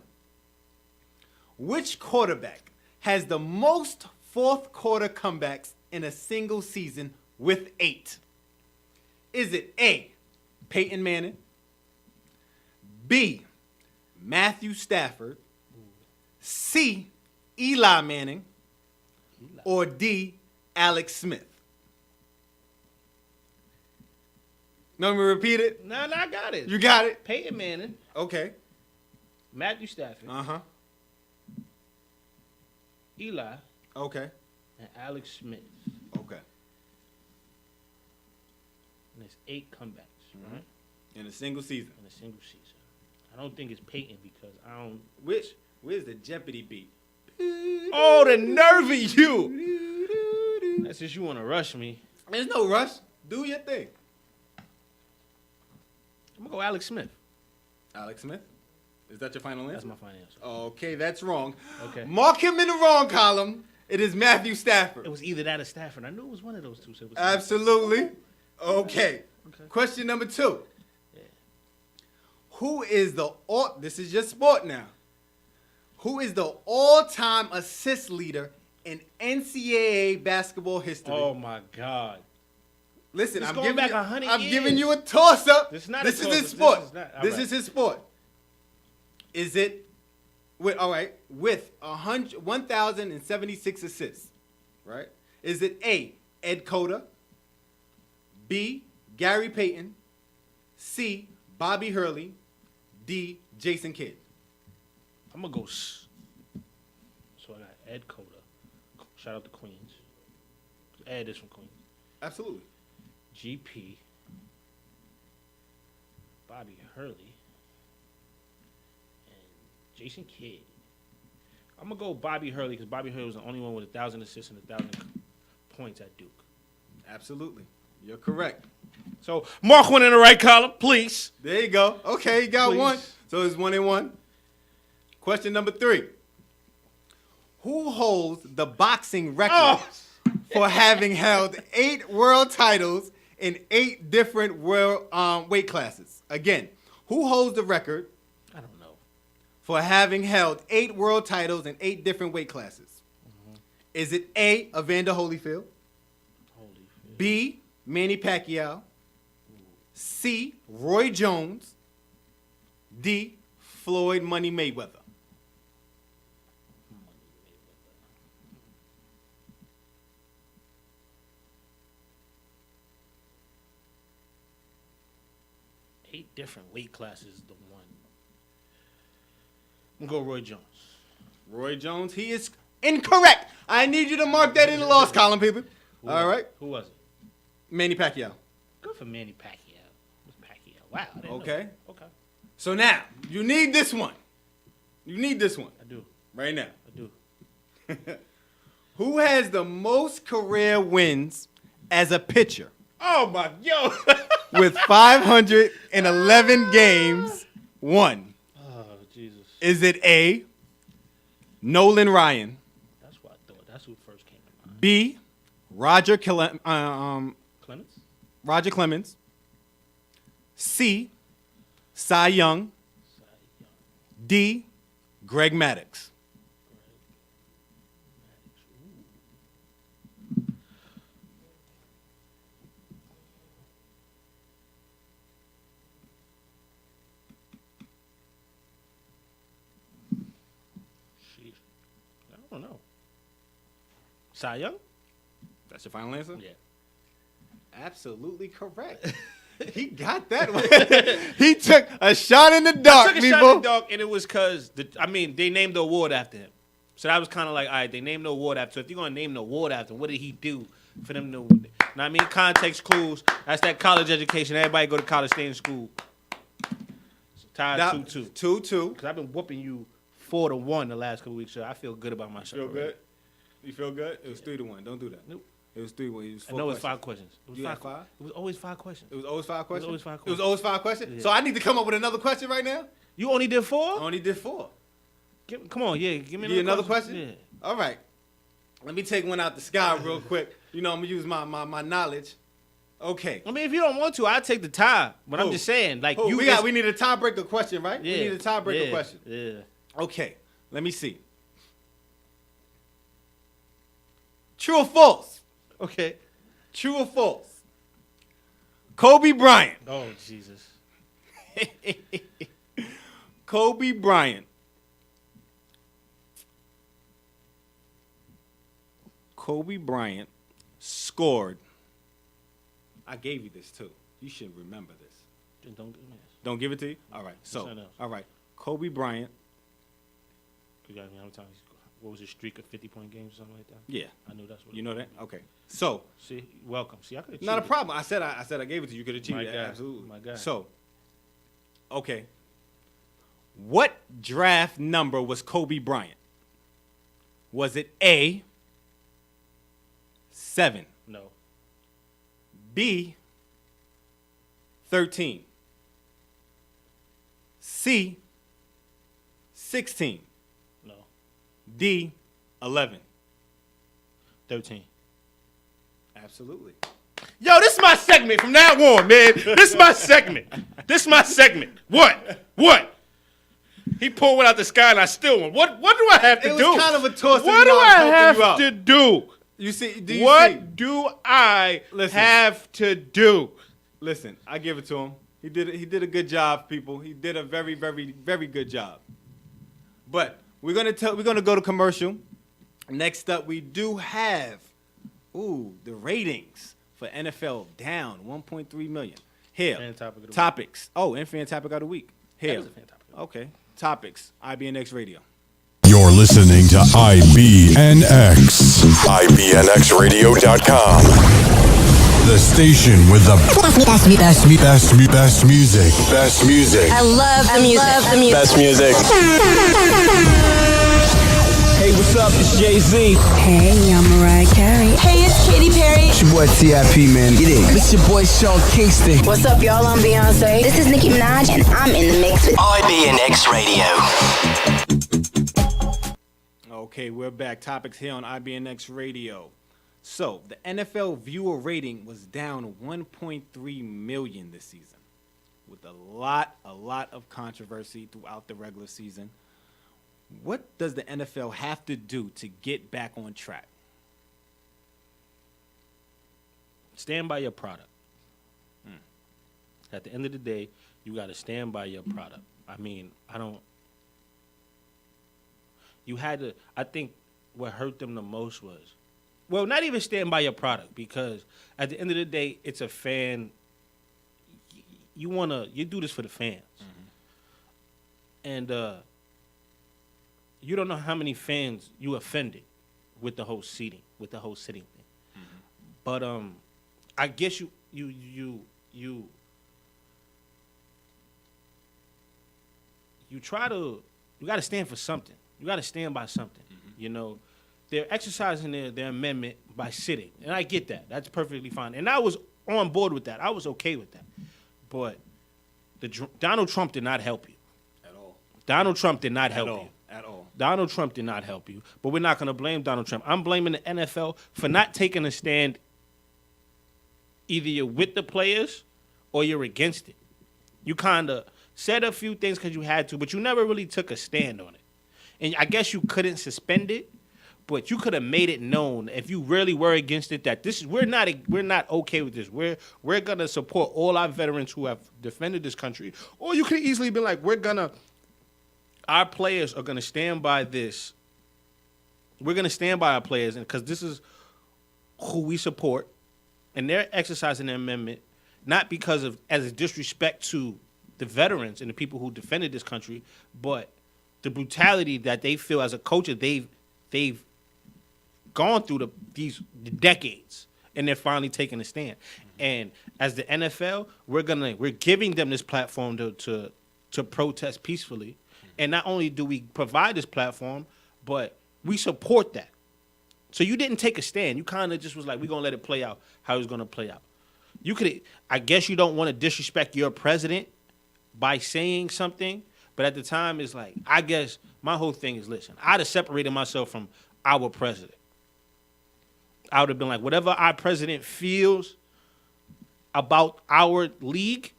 Which quarterback has the most fourth quarter comebacks in a single season with 8? Is it A, Peyton Manning, B, Matthew Stafford, C, Eli Manning, or D, Alex Smith? Want me to repeat it? No, I got it. You got it? Peyton Manning, Okay. Matthew Stafford, Uh-huh. Eli, Okay. and Alex Smith. Okay. And there's 8 comebacks, right? In a single season. In a single season. I don't think it's Peyton because I don't. Where's the Jeopardy beat? Oh, the nerve of you! That's just you want to rush me. There's no rush. Do your thing. I'm going to go Alex Smith. Alex Smith? Is that your final answer? That's my final answer. Okay, that's wrong. Okay. Mark him in the wrong column. It is Matthew Stafford. It was either that or Stafford. I knew it was one of those two. So it was Absolutely. Okay. Question number 2. Yeah. Who is this is just sport now. Who is the all-time assist leader in NCAA basketball history? Oh, my God. Listen, It's I'm going giving back you, 100 I'm years. giving you a toss-up. This is not This a is his toss-up. sport. This is not- all This right. is his sport. Is it with 1,076 assists, right? Is it A, Ed Cota, B, Gary Payton, C, Bobby Hurley, D, Jason Kidd? I'm going to go. So I got Ed Cota. Shout out to Queens. Ed is from Queens. Absolutely. GP. Bobby Hurley. And Jason Kidd. I'm going to go Bobby Hurley because Bobby Hurley was the only one with 1,000 assists and 1,000 points at Duke. Absolutely. You're correct. So mark one in the right column, please. There you go. Okay, you got Please. one. So it's 1-1. Question number 3. Who holds the boxing record for having held 8 world titles in 8 different world weight classes? Again, who holds the record I don't know. for having held 8 world titles in 8 different weight classes? Is it A, Evander Holyfield, B, Manny Pacquiao, C, Roy Jones, D, Floyd Money Mayweather? Eight different weight classes, the one. I'm going to go Roy Jones. Roy Jones, he is incorrect. I need you to mark that in the loss column, people. All right. Who was it? Manny Pacquiao. Good for Manny Pacquiao. It was Pacquiao. Wow. I didn't know Okay. that. Okay. So now, you need this one. You need this one I do. right now. I do. Who has the most career wins as a pitcher Oh, my. Yo. with 511 games won? Oh, Jesus. Is it A, Nolan Ryan, That's what I thought. That's who first came to mind. B, Clemens? Roger Clemens, C, Cy Young, D, Greg Maddux? Sheesh. I don't know. Cy Young? That's your final answer? Yeah. Absolutely correct. He got that one. He took a shot in the dark, Took a people. shot in the dark, and it was because, they named the award after him. So that was kind of like, all right, they named the award after. So if you're going to name the award after him, what did he do for them to, know what I mean? Context clues. That's that college education. Everybody go to college, stay in school. So tied 2-2. 2-2. Because I've been whooping you 4-1 the last couple weeks, so I feel good about myself. Feel already. good? You feel good? It was 3-1. Don't do that. Nope. It was 3. It was 4 I know questions. it's 5 questions. It was You had 5? It was always 5 questions. It was always 5 questions? It was always 5 It was always 5 questions? Yeah. So I need to come up with another question right now? You only did 4? I only did 4. Come on, yeah. Give me another question? Yeah. All right. Let me take one out the sky real quick. You know, I'm going to use my knowledge. Okay. I mean, if you don't want to, I'll take the time. But I'm just saying, like, we need a tiebreaker question, right? Yeah. We need a tiebreaker question. Yeah. Okay. Let me see. True or false? Okay. True or false? Kobe Bryant. Oh, Jesus. Kobe Bryant. Kobe Bryant scored. I gave you this too. You should remember this. Then don't give me this. Don't give it to you? All right. So, Something else. all right. Kobe Bryant. You got me how many times? What was his streak of 50-point games or something like that? Yeah. I knew that's what. You know that? Okay. So, See, welcome. See, I could. not a problem. I said I gave it to you. You could achieve My it. guy. Absolutely. My guy. So, okay. What draft number was Kobe Bryant? Was it A, 7, No. B, 13, C, 16, No. D, 11? 13. Absolutely. Yo, this is my segment from now on, man. This is my segment. What? He pulled one out the sky and I still won. What do I have to It do? was kind of a toss. What do I have to do? You see? Do you What see? do I Listen. have to do? Listen, I give it to him. He did a good job, people. He did a very, very, very good job. But we're gonna go to commercial. Next up, we do have the ratings for NFL down 1.3 million. Here, Fan topic of the week. topics. Oh, and fan topic of the week. Here, is a fan topic. Okay, topics. IBNX Radio. You're listening to IBNX. IBNXradio.com. The station with the best music. Best music. I love the music. Best music. Hey, what's up? It's Jay-Z. Hey, I'm Mariah Carey. Hey, it's Katy Perry. It's your boy T.I.P., man. Get in. It's your boy Sean Kingston. What's up, y'all? I'm Beyonce. This is Nicki Minaj, and I'm in the mix with IBNX Radio. Okay, we're back. Topics here on IBNX Radio. So, the NFL viewer rating was down 1.3 million this season, with a lot of controversy throughout the regular season. What does the NFL have to do to get back on track? Stand by your product. At the end of the day, you got to stand by your product. I mean, I think what hurt them the most was, well, not even stand by your product, because at the end of the day, it's a fan. You do this for the fans. And you don't know how many fans you offended with the whole sitting thing. But I guess you got to stand for something. You got to stand by something. You know, they're exercising their amendment by sitting, and I get that. That's perfectly fine, and I was on board with that. I was okay with that. But Donald Trump did not help you At all. Donald Trump did not help you. At all. Donald Trump did not help you. But we're not going to blame Donald Trump. I'm blaming the NFL for not taking a stand. Either you're with the players or you're against it. You kind of said a few things because you had to, but you never really took a stand on it. And I guess you couldn't suspend it, but you could have made it known if you really were against it that we're not okay with this. We're gonna support all our veterans who have defended this country. Or you could easily be like, our players are gonna stand by this. We're gonna stand by our players, and because this is who we support, and they're exercising their amendment not because of as a disrespect to the veterans and the people who defended this country, but the brutality that they feel as a culture they've gone through these decades, and they're finally taking a stand. And as the NFL, we're giving them this platform to protest peacefully. And not only do we provide this platform, but we support that. So you didn't take a stand. You kind of just was like, we're going to let it play out how it's going to play out. You could, I guess you don't want to disrespect your president by saying something, but at the time, it's like, I guess my whole thing is, listen, I'd have separated myself from our president. I would have been like, whatever our president feels about our league,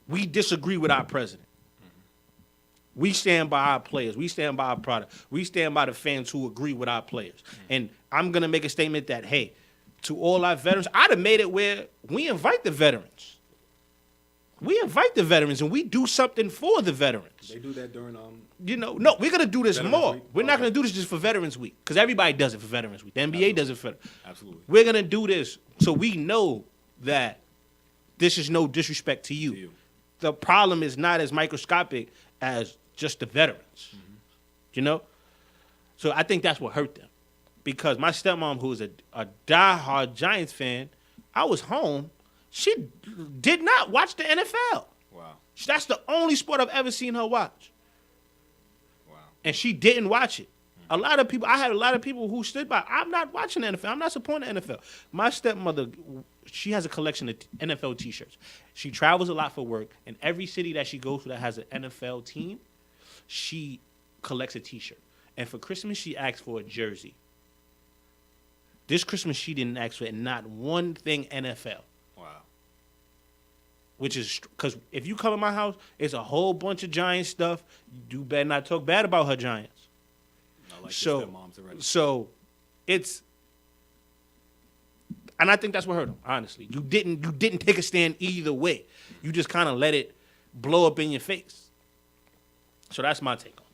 we disagree with our president. We stand by our players. We stand by our product. We stand by the fans who agree with our players. And I'm going to make a statement that, hey, to all our veterans, I'd have made it where we invite the veterans. We invite the veterans and we do something for the veterans. They do that during no, we're gonna do this Veterans more. Week? We're not gonna do this just for Veterans Week because everybody does it for Veterans Week. The NBA does it for. Absolutely. We're gonna do this so we know that this is no disrespect to you. The problem is not as microscopic as just the veterans. You know, so I think that's what hurt them because my stepmom, who is a diehard Giants fan, I was home. She did not watch the NFL. Wow. That's the only sport I've ever seen her watch. Wow. And she didn't watch it. I had a lot of people who stood by. I'm not watching the NFL. I'm not supporting the NFL. My stepmother, she has a collection of NFL T-shirts. She travels a lot for work, and every city that she goes to that has an NFL team, she collects a T-shirt. And for Christmas, she asked for a jersey. This Christmas, she didn't ask for not one thing NFL. Wow. Which is because if you come in my house, it's a whole bunch of Giants stuff. You better not talk bad about her Giants. Not like So, your stepmoms already. so it's, and I think that's what hurt him. Honestly, you didn't take a stand either way. You just kind of let it blow up in your face. So that's my take on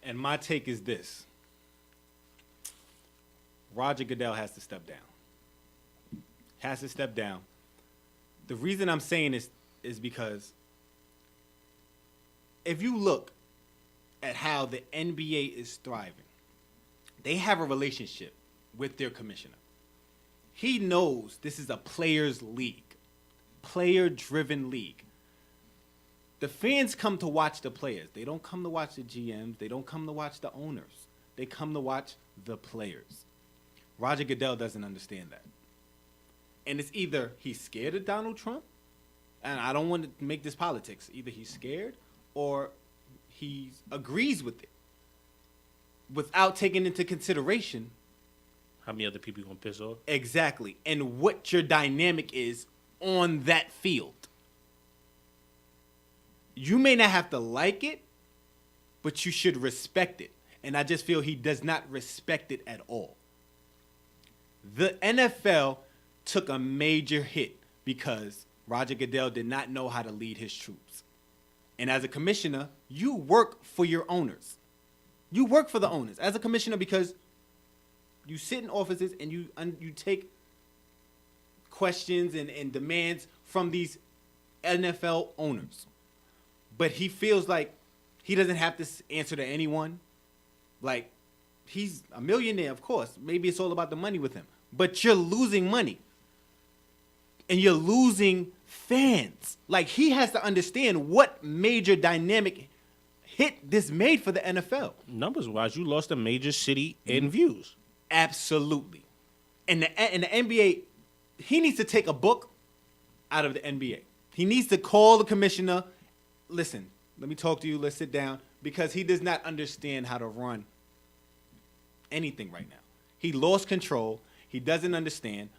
it. And my take is this. Roger Goodell has to step down. Has to step down. The reason I'm saying this is because if you look at how the NBA is thriving, they have a relationship with their commissioner. He knows this is a players' league, player-driven league. The fans come to watch the players. They don't come to watch the GMs. They don't come to watch the owners. They come to watch the players. Roger Goodell doesn't understand that. And it's either he's scared of Donald Trump, and I don't want to make this politics. Either he's scared or he agrees with it without taking into consideration How many other people you gonna piss off? exactly and what your dynamic is on that field. You may not have to like it, but you should respect it. And I just feel he does not respect it at all. The NFL took a major hit because Roger Goodell did not know how to lead his troops. And as a commissioner, you work for your owners. You work for the owners as a commissioner because you sit in offices and you take questions and demands from these NFL owners. But he feels like he doesn't have to answer to anyone. Like, he's a millionaire, of course. Maybe it's all about the money with him. But you're losing money. And you're losing fans. Like, he has to understand what major dynamic hit this made for the NFL. Numbers-wise, you lost a major city in views. Absolutely. And the NBA, he needs to take a book out of the NBA. He needs to call the commissioner. Listen, let me talk to you. Let's sit down. Because he does not understand how to run anything right now. He lost control. He doesn't understand.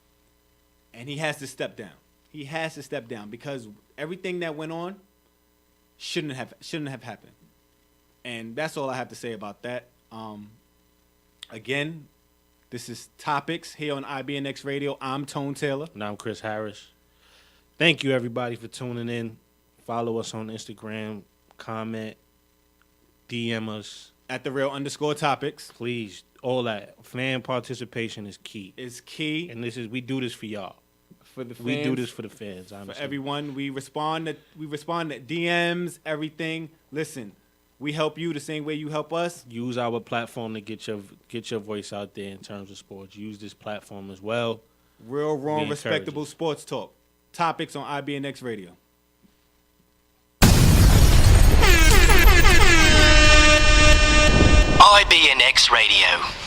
And he has to step down. He has to step down because everything that went on shouldn't have happened. And that's all I have to say about that. Again, this is Topics here on IBNX Radio. I'm Tone Taylor. And I'm Chris Harris. Thank you, everybody, for tuning in. Follow us on Instagram. Comment. DM us. At @TheReal_Topics. Please, all that. Fan participation is key. Is key. And we do this for y'all. For the fans. We do this for the fans, honestly. For everyone. We respond to DMs, everything. Listen, we help you the same way you help us. Use our platform to get your voice out there in terms of sports. Use this platform as well. Real, wrong, respectable sports talk. Topics on IBNX Radio. Radio.